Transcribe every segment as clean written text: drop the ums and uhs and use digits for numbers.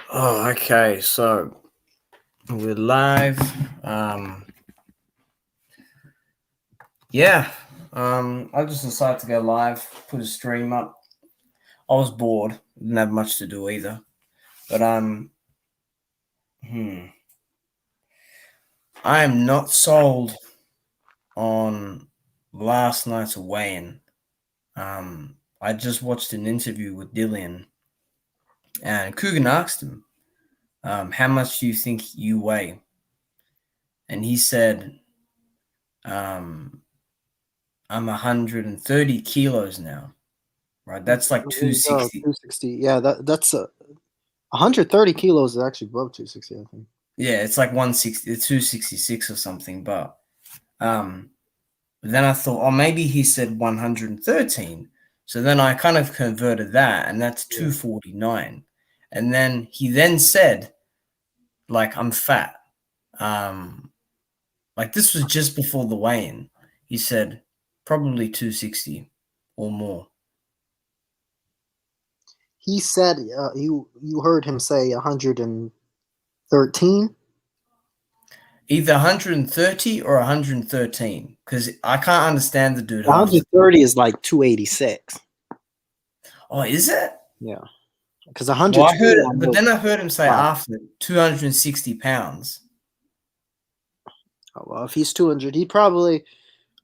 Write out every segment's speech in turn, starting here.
Oh, okay. So we're live. Yeah. I just decided to go live, put a stream up. I was bored, didn't have much to do either. But I am not sold on last night's weigh-in. I just watched an interview with Dillian, and Coogan asked him, "How much do you think you weigh?" And he said, um, "I'm 130 kilos now." Right, that's like No, 260. 260. Yeah, that's 130 kilos is actually above 260, I think. Yeah, it's like 160, 266 or something. But um, then I thought, oh, maybe he said 113. So then I kind of converted that, and that's Yeah. 249. And then he then said, like, I'm fat. Um, like this was just before the weigh-in. He said probably 260 or more. He said you heard him say 113. Either 130 or 113, because I can't understand the dude half. 130 is like 286. Oh, is it? Yeah, because Well, 120 I but know. then I heard him say Wow. after 260 pounds. Oh, well, if he's 200, he probably.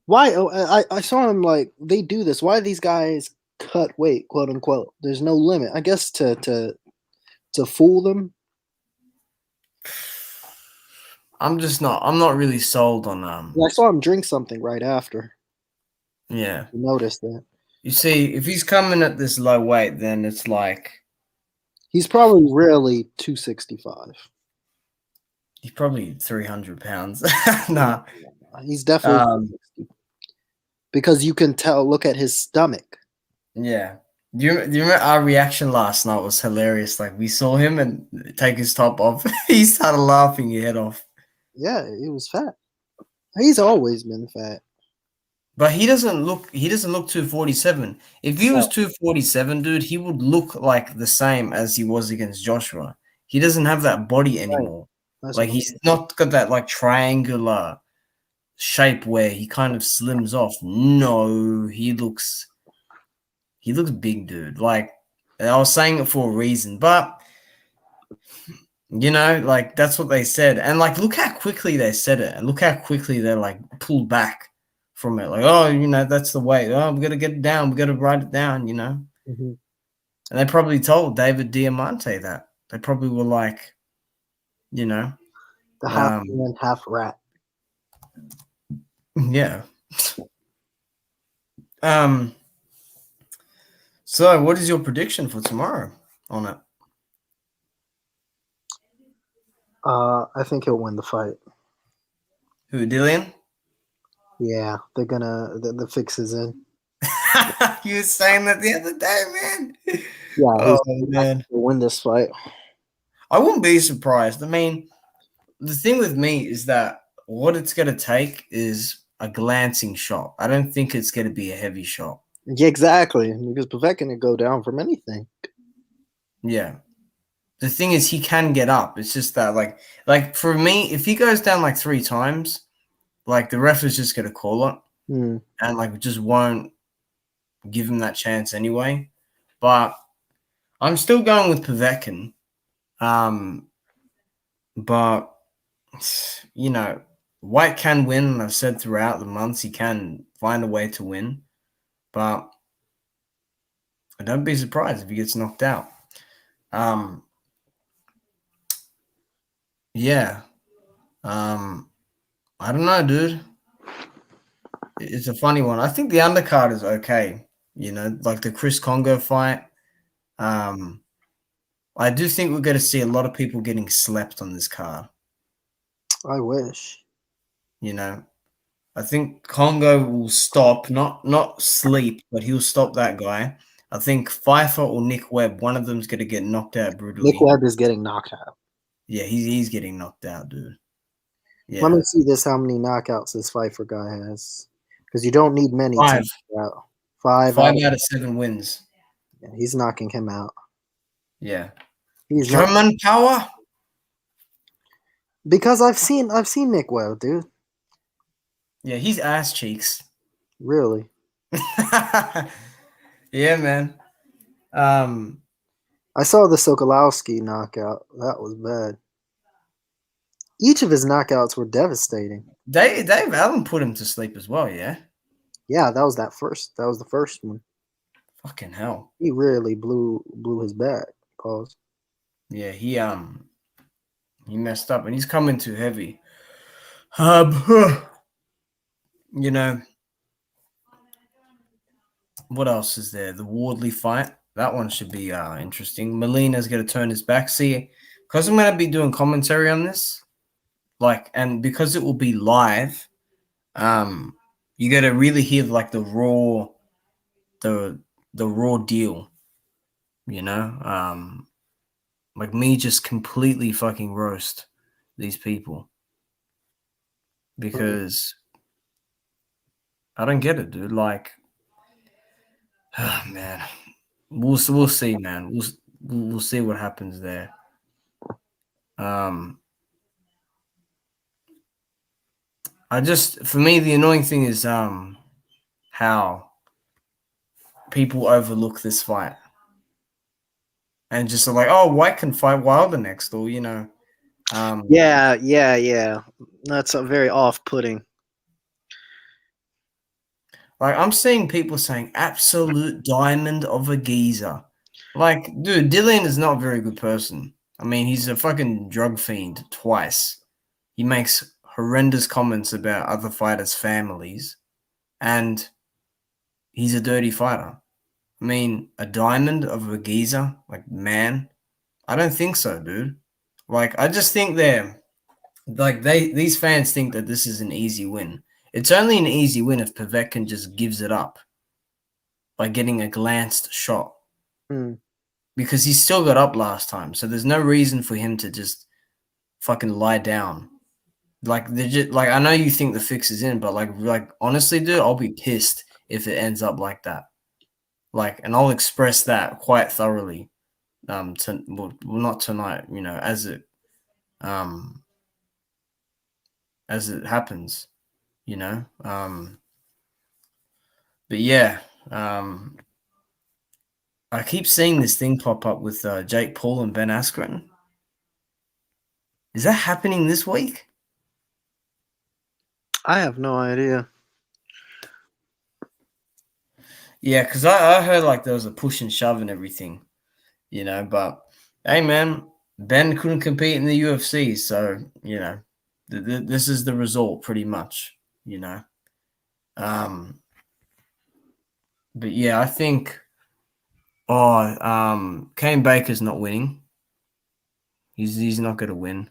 Why? Oh, I saw him like they do this. Why these guys cut weight, quote unquote? There's no limit. I guess to fool them. I'm not really sold on Yeah, I saw him drink something right after. yeah. You noticed that. You see, if he's coming at this low weight, then it's like He's probably really 265. he's probably 300 pounds. Nah. He's definitely Um 260 because you can tell. Look at his stomach. yeah. Do you remember our reaction last night was hilarious? Like we saw him and take his top off. He started laughing his head off. Yeah, he was fat. He's always been fat. But he doesn't look 247. If he was No, 247, dude, he would look like the same as he was against Joshua. He doesn't have that body right. anymore. That's Like what I'm he's saying. not got that like triangular shape where he kind of slims off. No, he looks big, dude. Like I was saying it for a reason, but like that's what they said. And like look how quickly they said it, and look how quickly they like pulled back from it. Like, oh, that's the way. Oh, we gotta get it down, we gotta write it down. Mm-hmm. And they probably told David Diamante that. They probably were like, you know, The half um, man, half rat. yeah. Um, so what is your prediction for tomorrow on it? I think he'll win the fight. Who, Dillian? Yeah, they're gonna the fix is in. You were saying that the other day, man. Yeah, Oh he's I think man. he'll win this fight. I wouldn't be surprised. I mean, the thing with me is that what it's gonna take is a glancing shot. I don't think it's gonna be a heavy shot. Yeah, exactly, because Povetkin can go down from anything. Yeah. The thing is he can get up. It's just that like for me, if he goes down like 3 times, like the ref is just gonna call it Hmm. and like just won't give him that chance anyway. But I'm still going with Povetkin. But White can win, and I've said throughout the months he can find a way to win. But I don't be surprised if he gets knocked out. Um, yeah. I don't know, dude. It's a funny one. I think the undercard is okay. Like the Chris Congo fight. Um, I do think we're going to see a lot of people getting slept on this card. I wish. I think Congo will stop, not sleep, but he'll stop that guy. I think Pfeiffer or Nick Webb, one of them's going to get knocked out Nick brutally. Webb is getting knocked out. Yeah, he's getting knocked out, dude. Let Yeah, me see this. How many knockouts this Pfeiffer guy has? Because you don't need many to five, knock out. Five five out. out of 7 wins. Yeah, he's knocking him out. Yeah, He's not German power. because I've seen Nick Webb, dude. Yeah, he's ass cheeks. Really. Yeah, man. Um, I saw the Sokolowski knockout. That was bad. Each of his knockouts were devastating. Dave Allen put him to sleep as well. Yeah. Yeah, that was that first. That was the first one. Fucking hell. He really blew his back. Pause. Yeah, he messed up and he's coming too heavy. Um, you know, what else is there? The Wardley fight. That one should be interesting. Molina's gonna turn his back. See, because I'm gonna be doing commentary on this, and because it will be live, you gotta really hear like the the raw deal, you know? Like me just completely fucking roast these people because I don't get it, dude. Like, oh, man, we'll see, man. We'll see what happens there. For me, the annoying thing is how people overlook this fight and just are like, oh, White can fight Wilder next, or Yeah. That's a very off-putting. like I'm seeing people saying absolute diamond of a geezer. Like, dude, Dillian is not a very good person. I mean, he's a fucking drug fiend twice. He makes horrendous comments about other fighters' families, and he's a dirty fighter. I mean, a diamond of a geezer, like, man, I don't think so, dude. Like, I just think these fans think that this is an easy win. It's only an easy win if Povetkin just gives it up by getting a glanced shot. Hmm. Because he still got up last time, so there's no reason for him to just fucking lie down. Like I know you think the fix is in, but like honestly, dude, I'll be pissed if it ends up like that. Like, and I'll express that quite thoroughly. Not tonight, um as it happens, you know. But yeah, I keep seeing this thing pop up with Jake Paul and Ben Askren. Is that happening this week? I have no idea. Yeah, because I heard like there was a push and shove and everything, but hey, man, Ben couldn't compete in the UFC, so, this is the result pretty much, you know. But yeah, I think, Kane Baker's not winning. He's not going to win.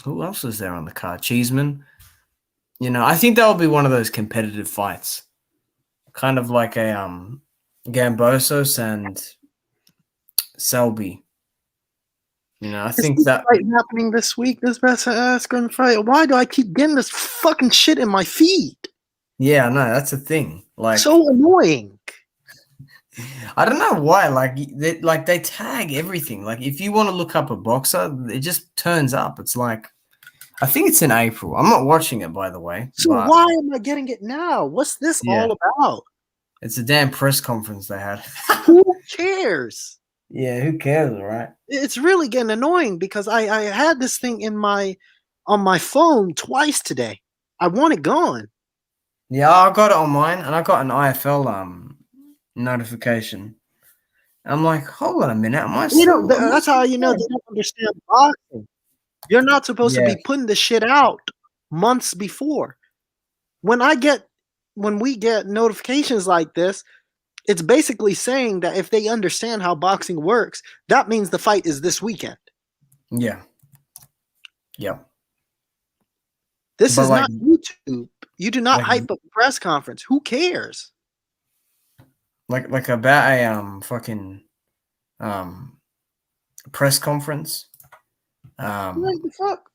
Who else is there on the card? Cheeseman. I think that will be one of those competitive fights, kind of like a Gambosos and Selby. I Is think this that, fight happening this week? This best Askren fight. Why do I keep getting this fucking shit in my feed? yeah, no, that's a thing. Like, So annoying. I don't know why. They tag everything. Like, if you want to look up a boxer, it just turns up. It's like, I think it's in April. I'm not watching it, by the way, So but why am I getting it now? What's this yeah, all about? it's a damn press conference they had. Who cares? Yeah, who cares, right? It's really getting annoying because I had this thing on my phone twice today. I want it gone. Yeah, I got it on mine, and I got an IFL notification. I'm like, hold on a minute, am I You know, still? Am I that's how still you know there? they don't understand boxing. You're not supposed to Yeah, be putting the shit out months before. When I get when we get notifications like this, it's basically saying that if they understand how boxing works, that means the fight is this weekend. yeah, yeah. This But is not YouTube. You do not like, hype up a press conference. Who cares? about a fucking um press conference. What the fuck?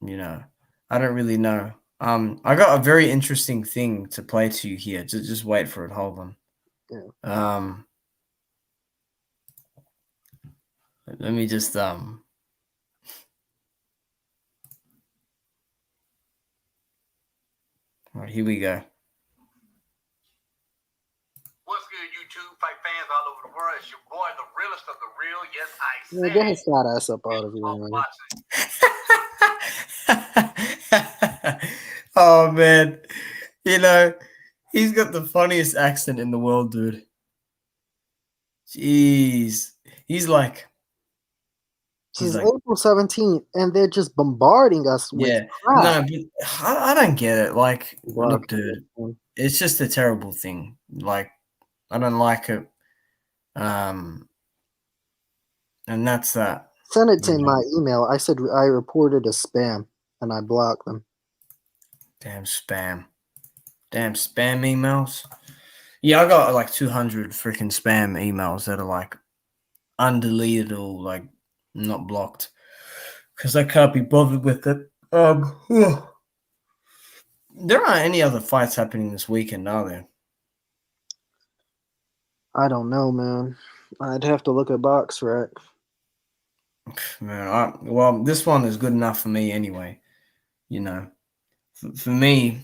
You know, I don't really know. I got a very interesting thing to play to you here. Just wait for it. Hold on. Yeah. Um, Let me just All right, here we go. What's good, YouTube fight fans all over the world? It's your boy, the realest of the real. Yes, I Yeah, said get his it. fat ass up out of here, Of man. boxing. Oh man, you know he's got the funniest accent in the world, dude. Jeez, he's like, This he's is like, April 17th, and they're just bombarding us with yeah, crap. no, but I don't get it. Like, Block look, it. dude, it's just a terrible thing. Like, I don't like it. Um, and that's that. Send it You to know, my email. I said I reported a spam, and I blocked them. damn spam, damn spam emails. Yeah, I got like 200 freaking spam emails that are like undeleted or like not blocked because I can't be bothered with it. There aren't any other fights happening this weekend, are there? I don't know, man. I'd have to look at BoxRec. Man, well, this one is good enough for me anyway. You know, for me,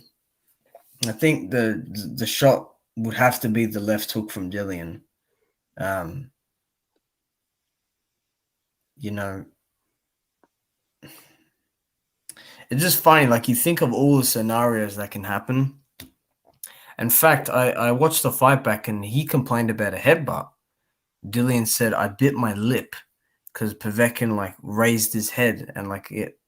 I think the shot would have to be the left hook from Dillian. Um, you know, it's just funny. Like you think of all the scenarios that can happen. In fact, I watched the fight back and he complained about a headbutt. Dillian said, "I bit my lip because Povetkin like raised his head and like it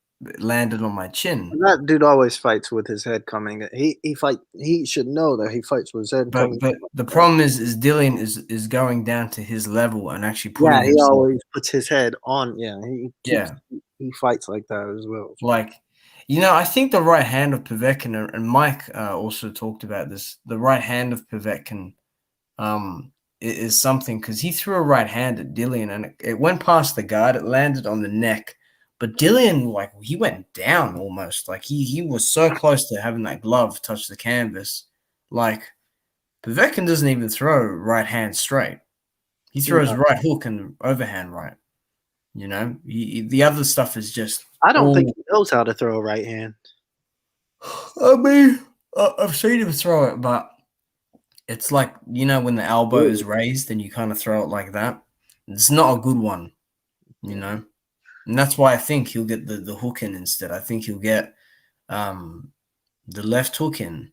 landed on my chin." That dude always fights with his head coming. He should know that he fights with his head But coming. the problem is Dillian is going down to his level and actually Yeah, putting he himself. always puts his head on. Yeah, Yeah, he fights like that as well. like I think the right hand of Povetkin and Mike also talked about this. The right hand of Povetkin is something because he threw a right hand at Dillian and it went past the guard. It landed on the neck, but Dillian like he went down almost. Like he was so close to having that glove touch the canvas. Like Povetkin doesn't even throw right hand straight. He throws No, right hook and overhand right. The other stuff is just I don't think all. he knows how to throw a right hand. I mean, I've seen him throw it, but it's like when the elbow is raised and you kind of throw it like that. It's not a good one, and that's why I think he'll get the hook in instead. I think he'll get the left hook in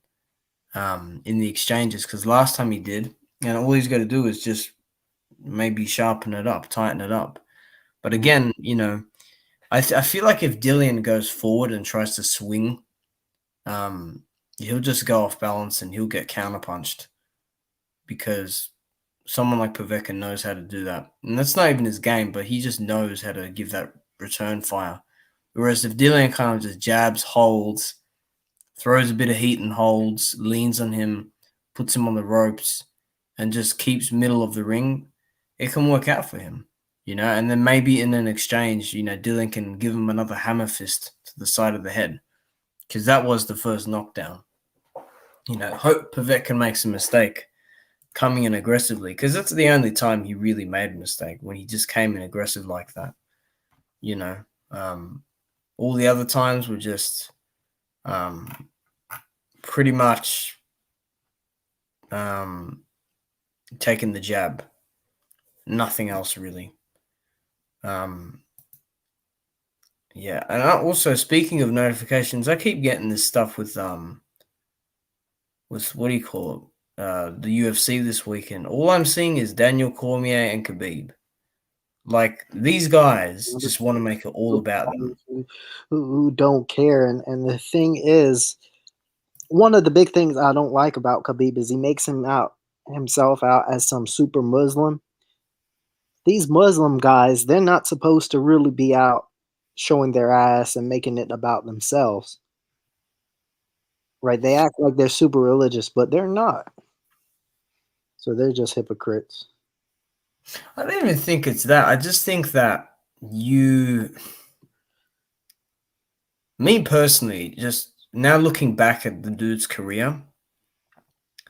the exchanges because last time he did, and all he's got to do is just maybe sharpen it up, tighten it up. But again, I feel like if Dillian goes forward and tries to swing, he'll just go off balance and he'll get counterpunched because someone like Povetkin knows how to do that. And that's not even his game, but he just knows how to give that return fire. Whereas if Dillian kind of just jabs, holds, throws a bit of heat and holds, leans on him, puts him on the ropes, and just keeps middle of the ring, it can work out for him. And then maybe in an exchange, Dylan can give him another hammer fist to the side of the head because that was the first knockdown. Hope Povetkin makes a mistake coming in aggressively because that's the only time he really made a mistake when he just came in aggressive like that. All the other times were just pretty much taking the jab. Nothing else really. Yeah, and also speaking of notifications, I keep getting this stuff with what do you call it? The UFC this weekend. All I'm seeing is Daniel Cormier and Khabib. Like these guys just want to make it all about them. Who don't care. And the thing is, one of the big things I don't like about Khabib is he makes himself out as some super Muslim. These Muslim guys, they're not supposed to really be out showing their ass and making it about themselves. Right? They act like they're super religious, but they're not. So they're just hypocrites. I don't even think it's that. I just think that me personally, just now looking back at the dude's career,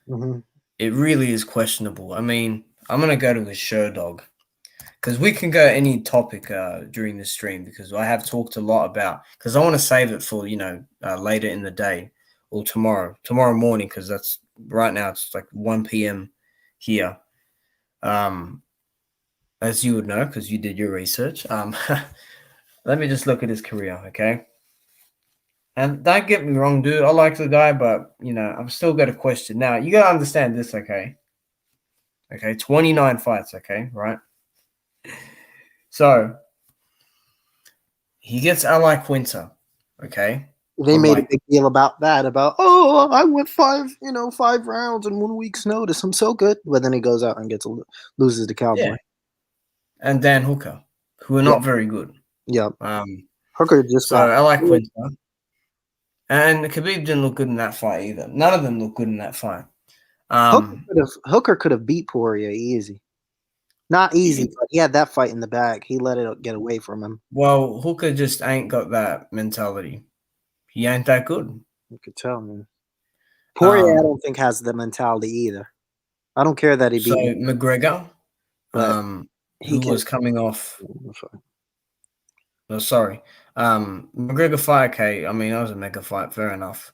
Mm-hmm. it really is questionable. I mean, I'm gonna go to his show dog because we can go any topic during this stream, because I have talked a lot about, because I want to save it for later in the day or tomorrow morning, because that's right now it's like 1 p.m. here. As you would know, because you did your research. Let me just look at his career, okay? And don't get me wrong, dude. I like the guy, but I've still got a question. Now you gotta understand this, okay? Okay, 29 fights, okay, right? So he gets Ally Quinter, okay? They made a big deal about that. Oh, I went 5 rounds in 1 week's notice. I'm so good. But then he goes out and loses to Cowboy. Yeah. And Dan Hooker, who are not very good. Yeah. Hooker just got. I like Quinter. And Khabib didn't look good in that fight either. None of them looked good in that fight. Hooker could have beat Poirier easy. Not easy, but he had that fight in the bag. He let it get away from him. Well, Hooker just ain't got that mentality. He ain't that good. You could tell, man. Poirier, I don't think, has the mentality either. I don't care that he beat McGregor, who was coming off. Oh, sorry. McGregor fight, okay. I mean, that was a mega fight, fair enough.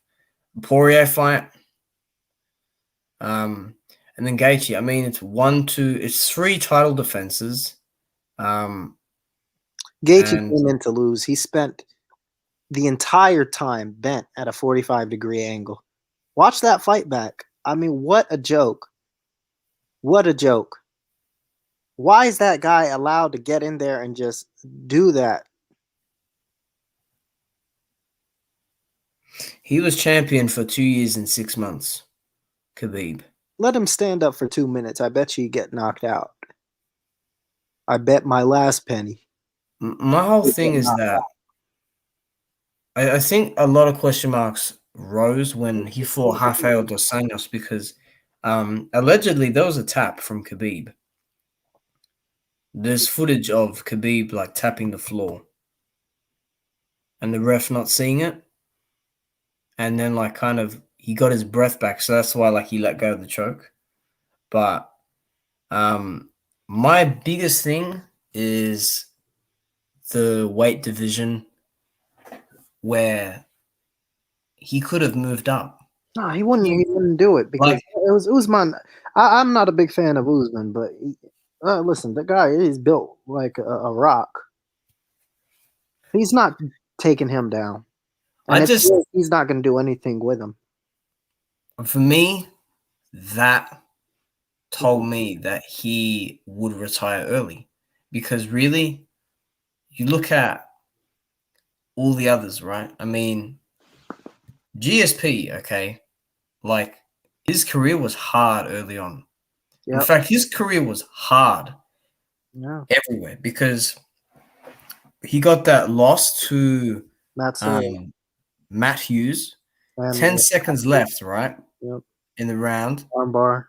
Poirier fight. And then Gaethje. I mean, it's 3 title defenses. Gaethje came in to lose. He spent the entire time bent at a 45-degree angle. Watch that fight back. I mean, what a joke. What a joke. Why is that guy allowed to get in there and just do that? He was champion for 2 years and 6 months, Khabib. Let him stand up for 2 minutes. I bet you get knocked out. I bet my last penny. My whole thing is that I think a lot of question marks rose when he fought Rafael dos Anjos, because allegedly there was a tap from Khabib. There's footage of Khabib like tapping the floor and the ref not seeing it. And then like kind of he got his breath back, so that's why like he let go of the choke. But my biggest thing is the weight division, where he could have moved up. No, he wouldn't do it, because it was Usman. I'm not a big fan of Usman, but listen, the guy is built like a rock. He's not taking him down. And he's not going to do anything with him. For me, that told me that he would retire early, because really, you look at all the others, right? I mean, GSP, okay, like his career was hard early on. Yep. In fact, his career was hard everywhere, because he got that loss to Matt Hughes. 10 seconds left, right? Yep. In the round. Armbar.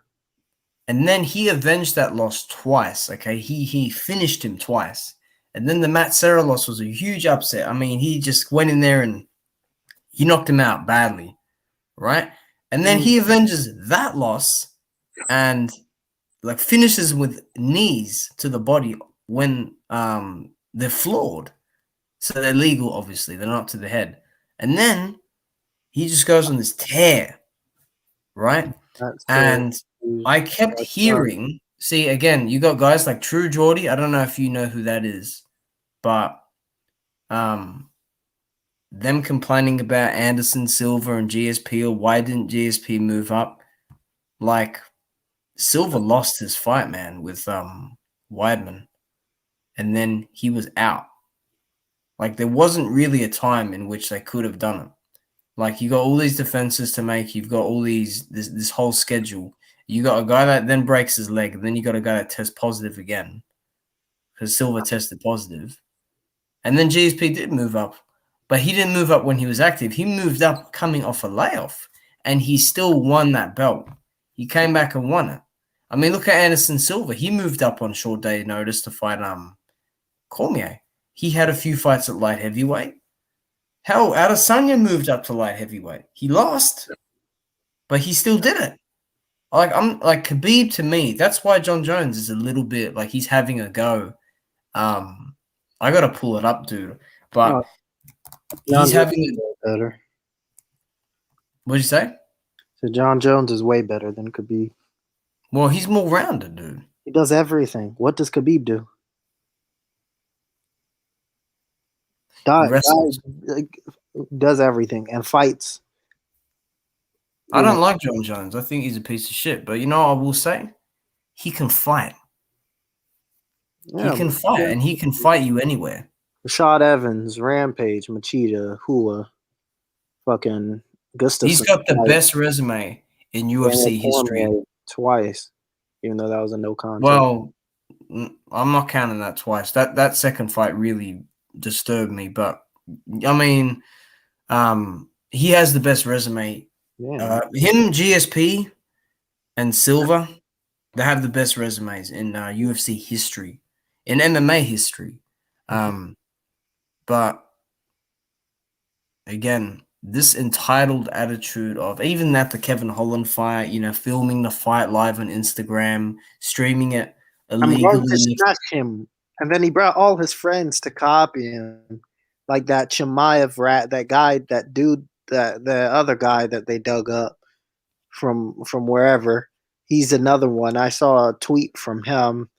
And then he avenged that loss twice, okay? He finished him twice. And then the Matt Serra loss was a huge upset. I mean, he just went in there and he knocked him out badly, right? And then he avenges that loss and like finishes with knees to the body when they're flawed. So they're legal, obviously. They're not to the head. And then he just goes on this tear, right? And I kept hearing, see, again, you got guys like True Geordie. I don't know if you know who that is, but them complaining about Anderson Silva and GSP, or why didn't GSP move up? Like, Silva lost his fight, man, with Weidman, and then he was out. Like, there wasn't really a time in which they could have done it. Like, you got all these defenses to make. You've got all this whole schedule. You got a guy that then breaks his leg, and then you got a guy that tests positive again, because Silva tested positive. And then GSP did move up, but he didn't move up when he was active. He moved up coming off a layoff, and he still won that belt. He came back and won it. I mean, look at Anderson Silva. He moved up on short day notice to fight Cormier. He had a few fights at light heavyweight. Hell, Adesanya moved up to light heavyweight. He lost, but he still did it. Like, I'm like Khabib, to me, that's why John Jones is a little bit like he's having a go I gotta pull it up, dude. But John he's Jones having. is way better. What'd you say? So John Jones is way better than Khabib. Well, he's more rounded, dude. He does everything. What does Khabib do? Wrestles. Does everything and fights. I don't like John Jones. I think he's a piece of shit. But you know what I will say? He can fight. Yeah, He can fight, and he can fight you anywhere. Rashad Evans, Rampage, Machida, Hula, fucking Gustafsson. He's got the best resume in UFC history. Twice, even though that was a no contest. Well, I'm not counting that twice. That second fight really disturbed me. But I mean, he has the best resume. Yeah. Him, GSP, and Silva, they have the best resumes in UFC history, in MMA history. But again, this entitled attitude of even at the Kevin Holland fight, filming the fight live on Instagram, streaming it illegally. I'm going to smash him. And then he brought all his friends to copy him. Like that Chimaev rat, that guy, that dude, the other guy that they dug up from wherever. He's another one. I saw a tweet from him.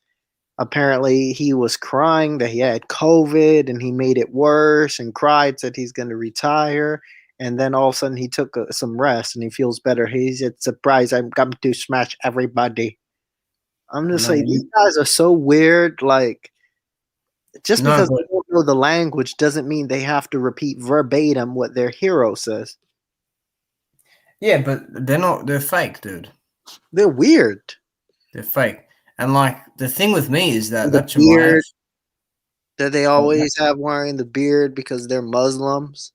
Apparently, he was crying that he had COVID and he made it worse and cried, said he's going to retire. And then all of a sudden, he took some rest and he feels better. He's surprised I'm coming to smash everybody. I'm just saying, these guys are so weird. Like, just because they don't know the language doesn't mean they have to repeat verbatim what their hero says. Yeah, but they're fake, dude. They're weird. They're fake. And like the thing with me is that the beard that they always have wearing the beard because they're Muslims.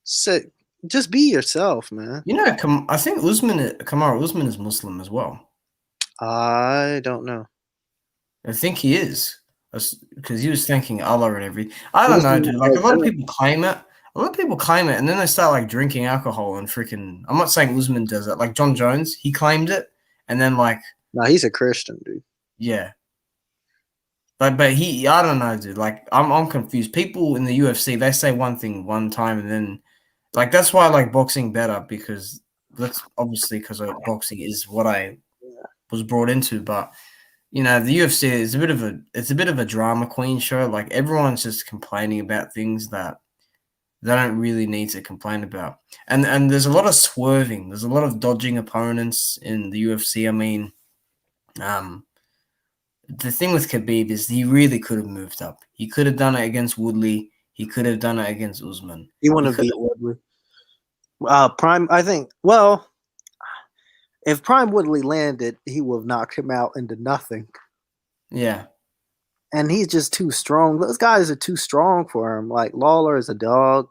So just be yourself, man. I think Kamaru Usman is Muslim as well. I don't know. I think he is because he was thanking Allah and everything. I don't know, dude. Like a lot of people claim it. And then they start like drinking alcohol and freaking. I'm not saying Usman does it. Like John Jones, he claimed it, and then like. No, he's a Christian, dude. Yeah. But I don't know, dude. Like I'm confused. People in the UFC, they say one thing one time, and then like that's why I like boxing better because that's obviously because boxing is what I was brought into. But the UFC is a bit of a drama queen show. Like everyone's just complaining about things that they don't really need to complain about. And there's a lot of swerving. There's a lot of dodging opponents in the UFC. I mean, the thing with Khabib is he really could have moved up. He could have done it against Woodley. He could have done it against Usman. He wouldn't have beat Woodley. Prime, I think. Well, if Prime Woodley landed, he would have knocked him out into nothing. Yeah. And he's just too strong. Those guys are too strong for him. Like Lawler is a dog.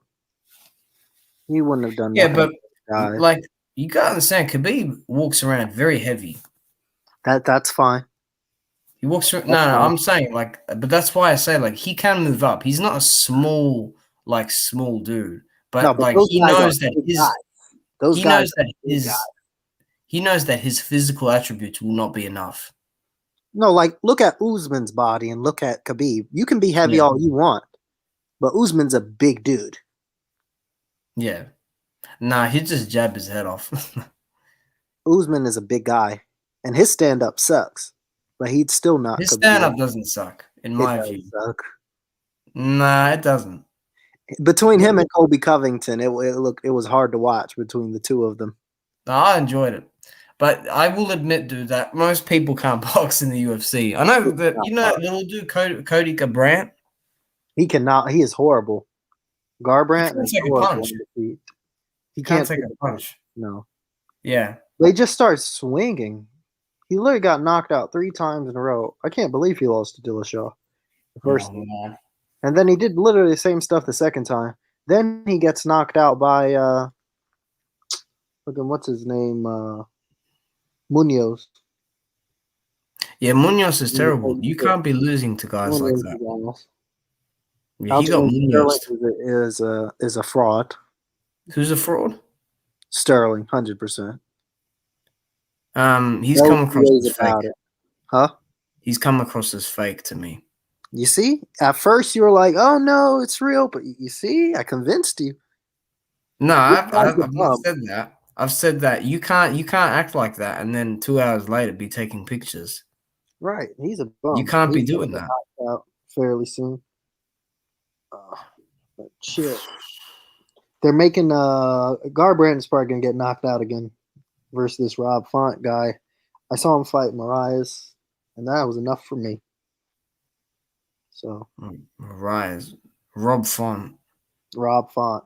He wouldn't have done that. Yeah, but like you gotta understand, Khabib walks around very heavy. That's fine. He walks around. No, I'm saying like, but that's why I say like he can move up. He's not a small dude, but like he knows that he knows that his physical attributes will not be enough. No, like look at Usman's body and look at Khabib. You can be heavy all you want, but Usman's a big dude. Yeah. Nah, he just jabbed his head off. Usman is a big guy, and his stand-up sucks, but he'd still not. His stand-up doesn't suck, in my view. Suck. Nah, it doesn't. Between him and Colby Covington, it was hard to watch between the two of them. I enjoyed it. But I will admit, dude, that most people can't box in the UFC. I know that little dude Cody Garbrandt. He cannot. He is horrible. Garbrandt can't take a punch. He can't take a punch. No. Yeah. They just start swinging. He literally got knocked out 3 times in a row. I can't believe he lost to Dillashaw the first time. And then he did literally the same stuff the second time. Then he gets knocked out by what's his name? Munoz. Yeah, Munoz is terrible. You can't be losing to guys like that. Yeah, he got Munoz. Is a fraud. Who's a fraud? Sterling, 100%. He's come across as fake. Huh? He's come across as fake to me. You see, at first you were like, "Oh no, it's real," but you see, I convinced you. No, This I've, guy's I've, the I've not bum. said that. I've said that you can't act like that and then 2 hours later be taking pictures. Right, he's a You bum. can't be He's gonna doing get that. knocked out fairly soon. But shit, they're making Garbrandt's probably gonna get knocked out again versus this Rob Font guy. I saw him fight Marias, and that was enough for me. So Rise, Rob Font. Rob Font.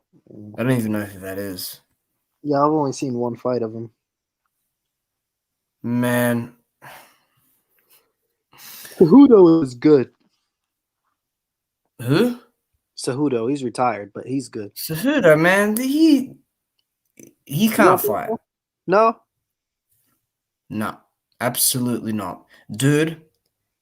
I don't even know who that is. Yeah, I've only seen one fight of him. Man, Cejudo is good. who? Cejudo, he's retired, but he's good. Cejudo, man, he You can't don't think fight. so? No? No, absolutely not, dude.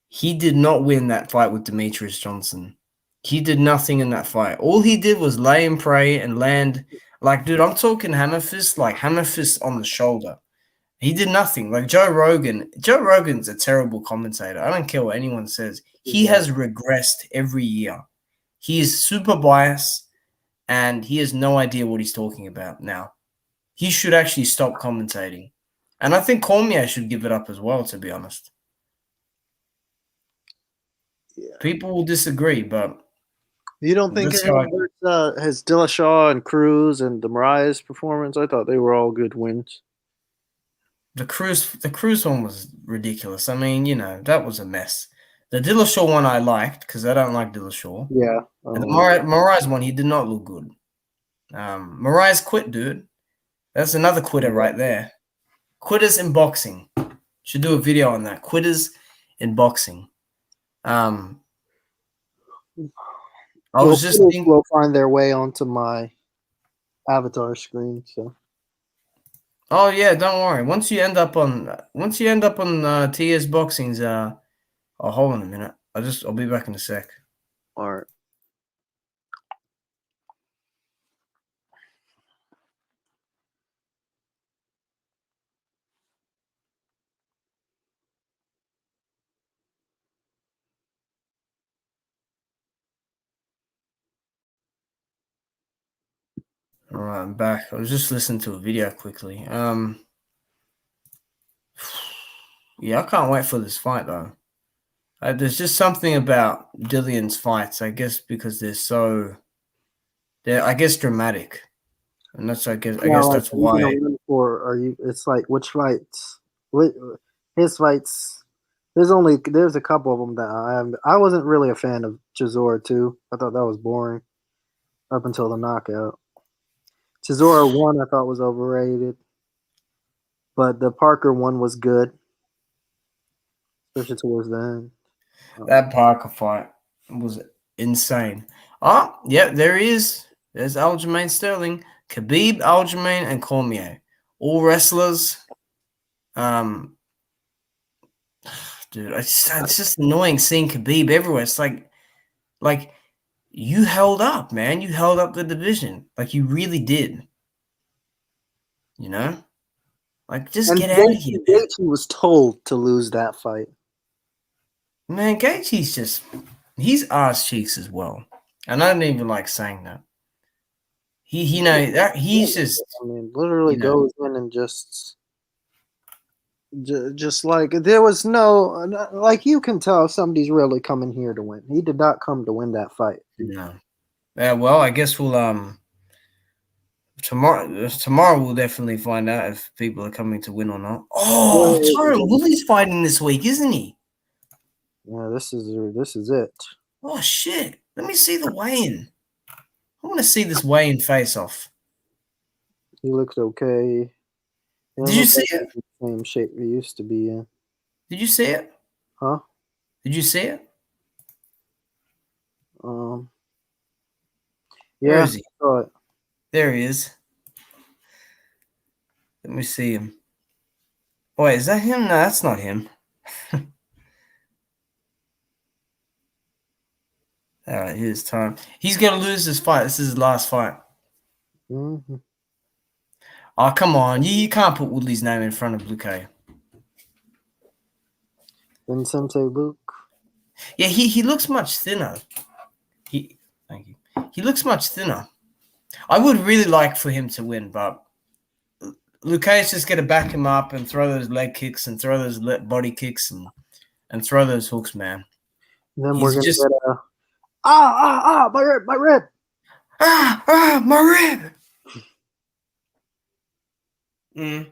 He did not win that fight with Demetrius Johnson. He did nothing in that fight. All he did was lay and pray and land. Like, dude, I'm talking hammer fist, like hammer fist on the shoulder. He did nothing. Like Joe Rogan. Joe Rogan's a terrible commentator. I don't care what anyone says. He Yeah. has regressed every year. He is super biased and he has no idea what he's talking about now. He should actually stop commentating. And I think Cormier should give it up as well, to be honest. Yeah. People will disagree, but You don't think that's how I, his Dillashaw and Cruz and the Marias performance? I thought they were all good wins. the Cruz one was ridiculous. I mean, that was a mess. The Dillashaw one I liked because I don't like Dillashaw. Yeah. And the Moraes one, he did not look good. Moraes quit, dude. That's another quitter right there. Quitters in boxing. Should do a video on that. Quitters in boxing. I was just thinking. Will find their way onto my avatar screen. So. Oh yeah, don't worry. Once you end up on TS Boxing's. Oh, hold on a minute. I'll be back in a sec. All right. All right, I'm back. I was just listening to a video quickly. Yeah, I can't wait for this fight though. There's just something about Dillian's fights, I guess, because they're I guess dramatic, and that's I guess that's why. It's like which fights? His fights. There's a couple of them that I wasn't really a fan of Chisora too. I thought that was boring up until the knockout. Chisora 1 I thought was overrated, but the Parker one was good, especially towards the end. That Parker fight was insane. Oh, yeah, there he is. There's Aljamain Sterling, Khabib, Aljamain, and Cormier, all wrestlers. Dude, it's just annoying seeing Khabib everywhere. It's like you held up, man. You held up the division, like you really did. You know, like just get out of here, man. Gaethje was told to lose that fight. Man, Gaethje's he's ass cheeks as well, and I don't even like saying that. He's just. I mean, literally goes in and just like there was no like you can tell if somebody's really coming here to win. He did not come to win that fight. No. Yeah, well, I guess we'll tomorrow we'll definitely find out if people are coming to win or not. Oh, Tyron Woodley's fighting this week, isn't he? Yeah, this is it. Oh shit! Let me see the weigh-in. I want to see this weigh-in face-off. He looks okay. Did you see it? The same shape he used to be in. Did you see it? Huh? Did you see it? Yeah. Where is he? Saw it. There he is. Let me see him. Wait, is that him? No, that's not him. All right, here's time. He's gonna lose this fight. This is his last fight. Mm-hmm. Oh, come on. You can't put Woodley's name in front of Luque. Vincente Luke. Yeah, he looks much thinner. Thank you. He looks much thinner. I would really like for him to win, but Luka's just going to back him up and throw those leg kicks and throw those body kicks and throw those hooks, man. And then He's we're gonna just get a my rib, my rib. My rib.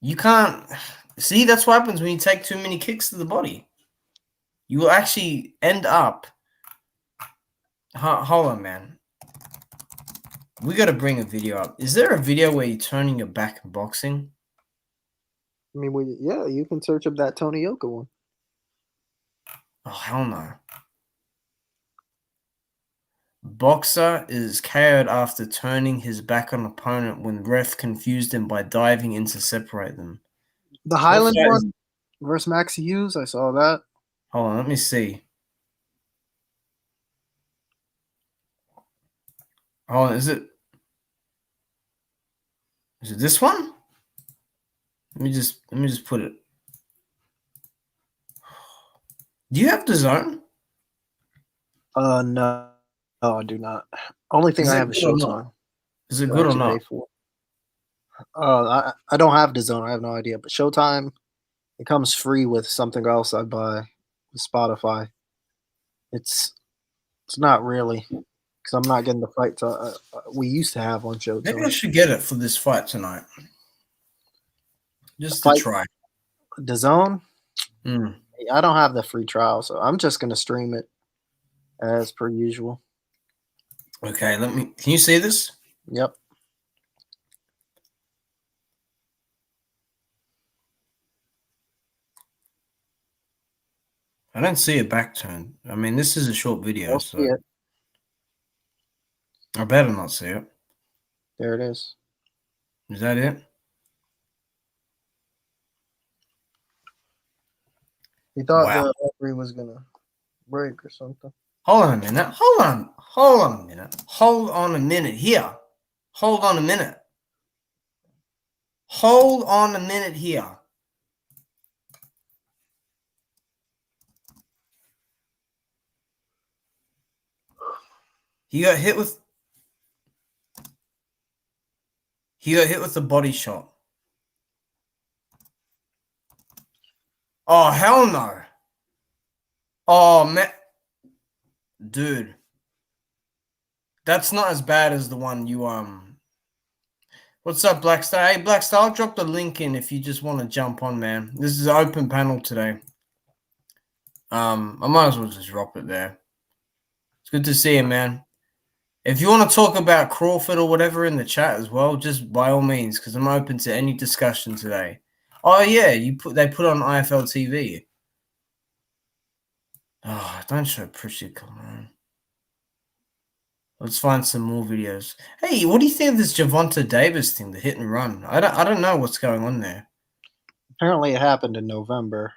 You can't see. That's what happens when you take too many kicks to the body. You will actually end up. Hold on, man. We got to bring a video up. Is there a video where you're turning your back in boxing? I mean, yeah, you can search up that Tony Yoka one. Oh, hell no. Boxer is KO'd after turning his back on opponent when ref confused him by diving in to separate them. The Highland one versus Maxie Hughes, I saw that. Hold on, let me see. Hold on, is it this one? Let me just put it. Do you have the zone? No, I do not. Only thing I have is Showtime. Is it good or not? I don't have the zone. I have no idea. But Showtime, it comes free with something else I buy with Spotify. It's not really because I'm not getting the fights we used to have on Showtime. Maybe I should get it for this fight tonight, just to try. The zone. I don't have the free trial, so I'm just gonna stream it as per usual. Okay, can you see this? Yep. I don't see a back turn. I mean, this is a short video, so see it. I better not see it. There it is. Is that it? He thought the referee was gonna break or something. Hold on a minute. Hold on a minute. Hold on a minute here. Hold on a minute. Hold on a minute here. He got hit with the body shot. Oh, hell no. Oh, man. Dude. That's not as bad as the one you, What's up, Blackstar? Hey, Blackstar, I'll drop the link in if you just want to jump on, man. This is an open panel today. I might as well just drop it there. It's good to see you, man. If you want to talk about Crawford or whatever in the chat as well, just by all means, because I'm open to any discussion today. Oh yeah, they put on IFL TV. Oh, don't show Pritchard, come on. Let's find some more videos. Hey, what do you think of this Javonta Davis thing, the hit and run? I don't know what's going on there. Apparently, it happened in November.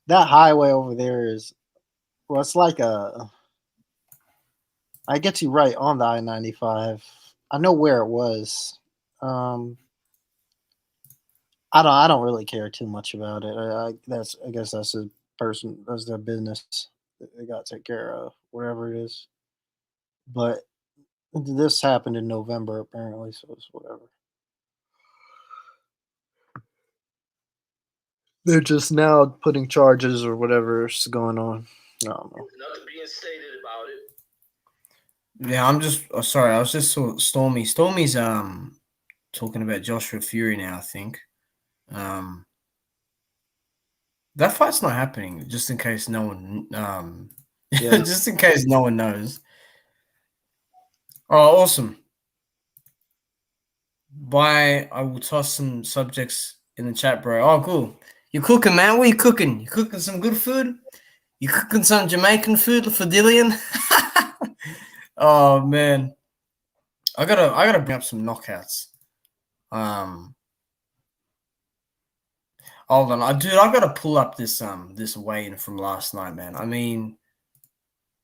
That highway over there is, well, it's like I get you right on the I-95. I know where it was. I don't really care too much about it. I guess that's a person, that's their business. They got to take care of whatever it is. But this happened in November apparently, so it's whatever. They're just now putting charges or whatever's going on. I don't know. Nothing being stated about it. Yeah, I'm just sorry. I was just Stormy. Stormy's talking about Joshua Fury now. I think that fight's not happening. Just in case no one just in case no one knows. Oh, awesome. Bye. I will toss some subjects in the chat, bro. Oh, cool. You cooking, man? What are you cooking? You cooking some good food? You cooking some Jamaican food for Dillian? Oh man. I gotta bring up some knockouts. Hold on. Dude, I gotta pull up this weigh-in from last night, man. I mean,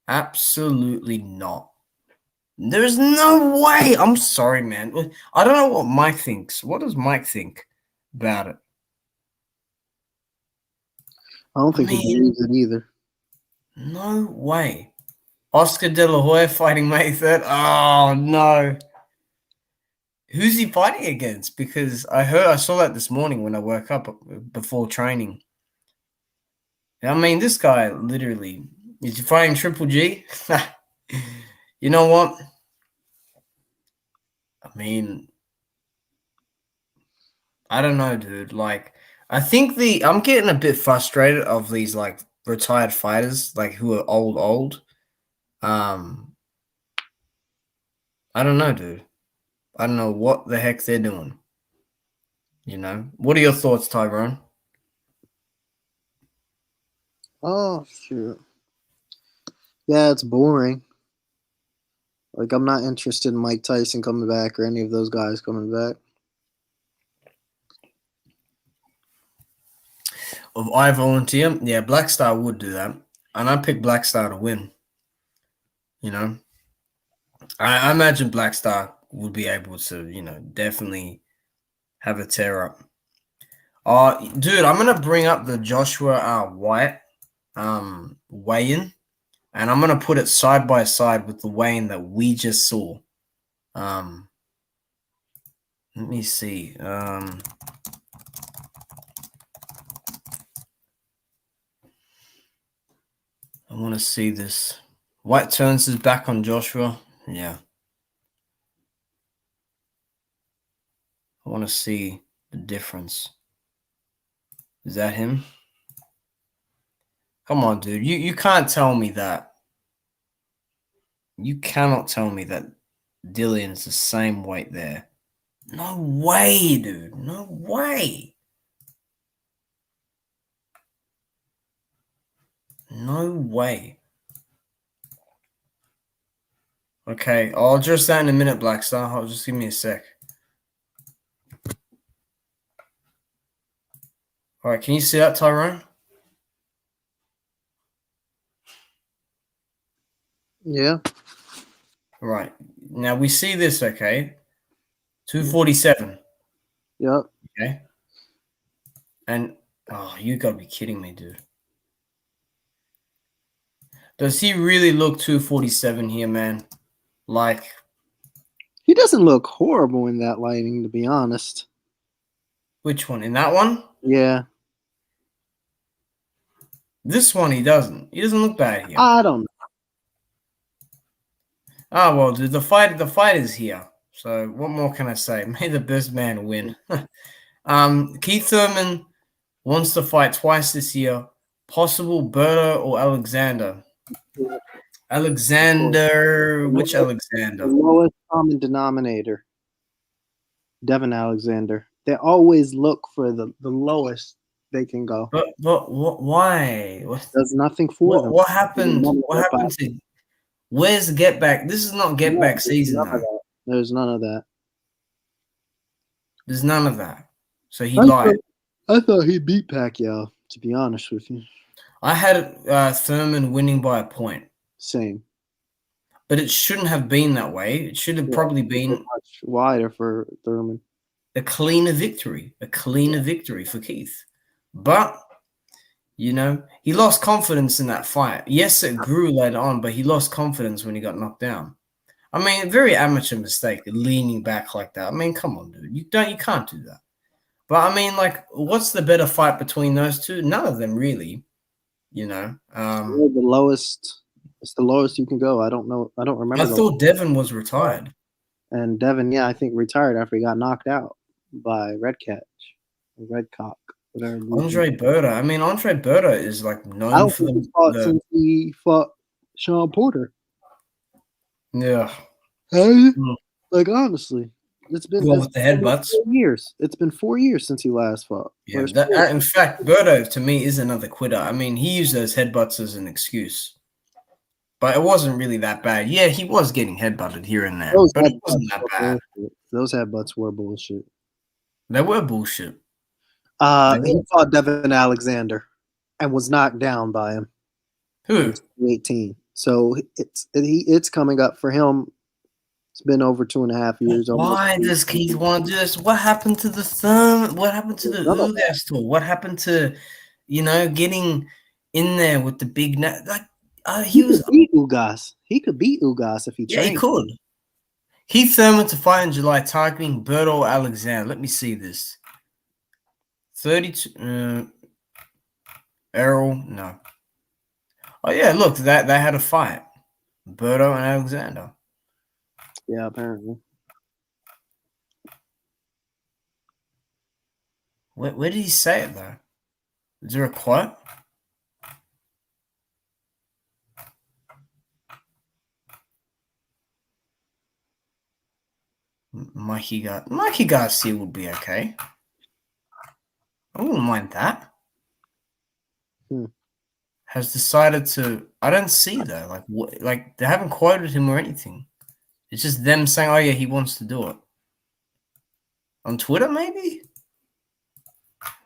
absolutely not. There's no way. I'm sorry, man. I don't know what Mike thinks. What does Mike think about it? I don't I think he mean, believes it either. no way. Oscar De La Hoya fighting May 3rd. Oh no. Who's he fighting against? Because I saw that this morning when I woke up before training. I mean, this guy literally is he fighting Triple G? You know what? I mean, I don't know, dude. Like, I think I'm getting a bit frustrated of these like retired fighters, like who are old. Um, I don't know, dude. I don't know what the heck they're doing. You know, what are your thoughts, Tyrone? Oh shoot. Yeah, it's boring. Like I'm not interested in Mike Tyson coming back or any of those guys coming back. Of I volunteer, yeah, Black Star would do that, and I picked Black Star to win. You know, I imagine Black Star would be able to, definitely have a tear up. Dude, I'm gonna bring up the Joshua Whyte weigh-in, and I'm gonna put it side by side with the weigh-in that we just saw. Let me see. I want to see this. White turns his back on Joshua. Yeah. I want to see the difference. Is that him? Come on, dude. You can't tell me that. You cannot tell me that Dillian is the same weight there. No way, dude. No way. No way. Okay, I'll address that in a minute, Black Star. I'll just give me a sec. All right, can you see that, Tyrone? Yeah. All right. Now we see this, okay? 247. Yep. Okay. And, you got to be kidding me, dude. Does he really look 247 here, man? Like, He doesn't look horrible in that lighting, to be honest. which one? In that one? Yeah. This one, he doesn't. He doesn't look bad here. I don't know. Well, dude, the fight is here. So what more can I say? May the best man win. Keith Thurman wants to fight twice this year. Possible Berto or Alexander? Alexander, which The Alexander? lowest common denominator. Devin Alexander. They always look for the lowest they can go. But why? Does nothing for them. What happened? What happened to? Where's the get back? This is not get back season though. There's none of that. There's none of that. So he lied. I thought he beat Pacquiao, to be honest with you. I had Thurman winning by a point. Same. But it shouldn't have been that way. It should have probably been much wider for Thurman. A cleaner victory for Keith. But, he lost confidence in that fight. Yes, it grew later on, but he lost confidence when he got knocked down. I mean, a very amateur mistake, leaning back like that. I mean, come on, dude. You can't do that. But I mean, like, what's the better fight between those two? None of them really. The lowest. It's the lowest you can go. I don't know. I don't remember. I thought Devin was retired. And Devin, yeah, I think retired after he got knocked out by Redcock, whatever. Andre Berta. I mean, Andre Berta is like known for since he fought Sean Porter. Yeah. Hey, like honestly, it's been with the headbutts. 4 years. It's been 4 years since he last fought. Yeah, in fact, Berto to me is another quitter. I mean, he used those headbutts as an excuse. But it wasn't really that bad. Yeah, he was getting headbutted here and there, but it wasn't that bad. Those headbutts were bullshit. They were bullshit. He fought Devin Alexander and was knocked down by him. Who? 18. So it's coming up for him. It's been over 2.5 years. Why does Keith want to do this? What happened to the thumb? What happened to the Ugas tour? What happened to getting in there with the big like He could beat Ugas. He could beat Ugas if he yeah, he trained. could. Keith Thurman to fight in July, targeting Berto Alexander. Let me see this. 32. Errol, no. Oh yeah, look, that they had a fight. Berto and Alexander. Yeah, apparently. Where did he say it though? Is there a quote? Mikey Garcia would be okay. I wouldn't mind that. Has decided to. I don't see though. Like they haven't quoted him or anything. It's just them saying, "Oh yeah, he wants to do it." On Twitter, maybe.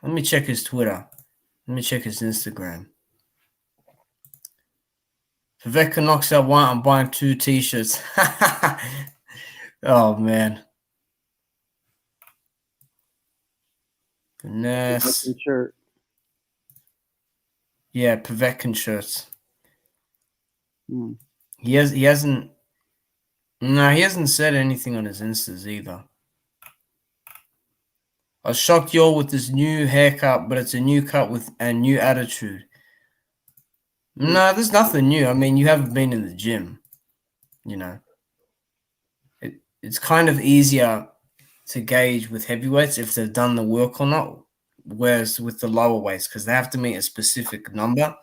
Let me check his Twitter. Let me check his Instagram. Povetkin knocks out Whyte. I'm buying 2 T-shirts. Oh man. Goodness. Shirt. Yeah, Povetkin shirts. Hmm. He hasn't. No, he hasn't said anything on his Instas either. I was shocked y'all with this new haircut, but it's a new cut with a new attitude. No, there's nothing new. I mean, you haven't been in the gym. It's kind of easier to gauge with heavyweights if they've done the work or not, whereas with the lower weights, because they have to meet a specific number,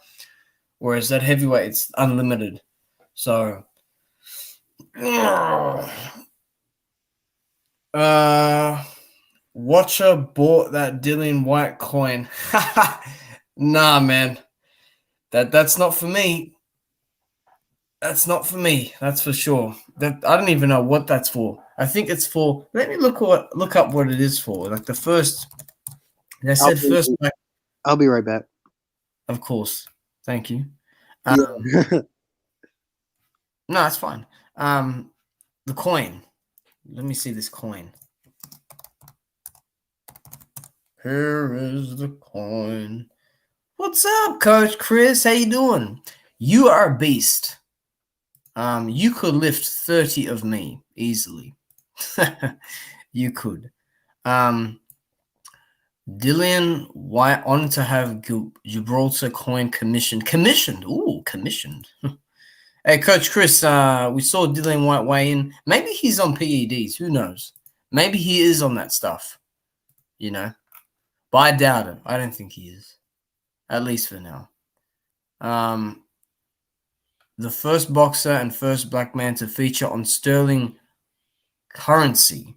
whereas that heavyweight, it's unlimited. So, Watcher bought that Dillian Whyte coin. Nah, man. That's not for me. That's not for me. That's for sure. That I don't even know what that's for. I think it's for. Let me look up what it is for. Like the first. They said first. I'll be right back. Of course. Thank you. Yeah. No, it's fine. The coin. Let me see this coin. Here is the coin. What's up, Coach Chris? How you doing? You are a beast. You could lift 30 of me easily. You could. Dillian Whyte on to have Gibraltar coin commissioned. Commissioned. Ooh, commissioned. Hey, Coach Chris, we saw Dillian Whyte weigh in. Maybe he's on PEDs. Who knows? Maybe he is on that stuff. But I doubt it. I don't think he is. At least for now. The first boxer and first black man to feature on sterling currency.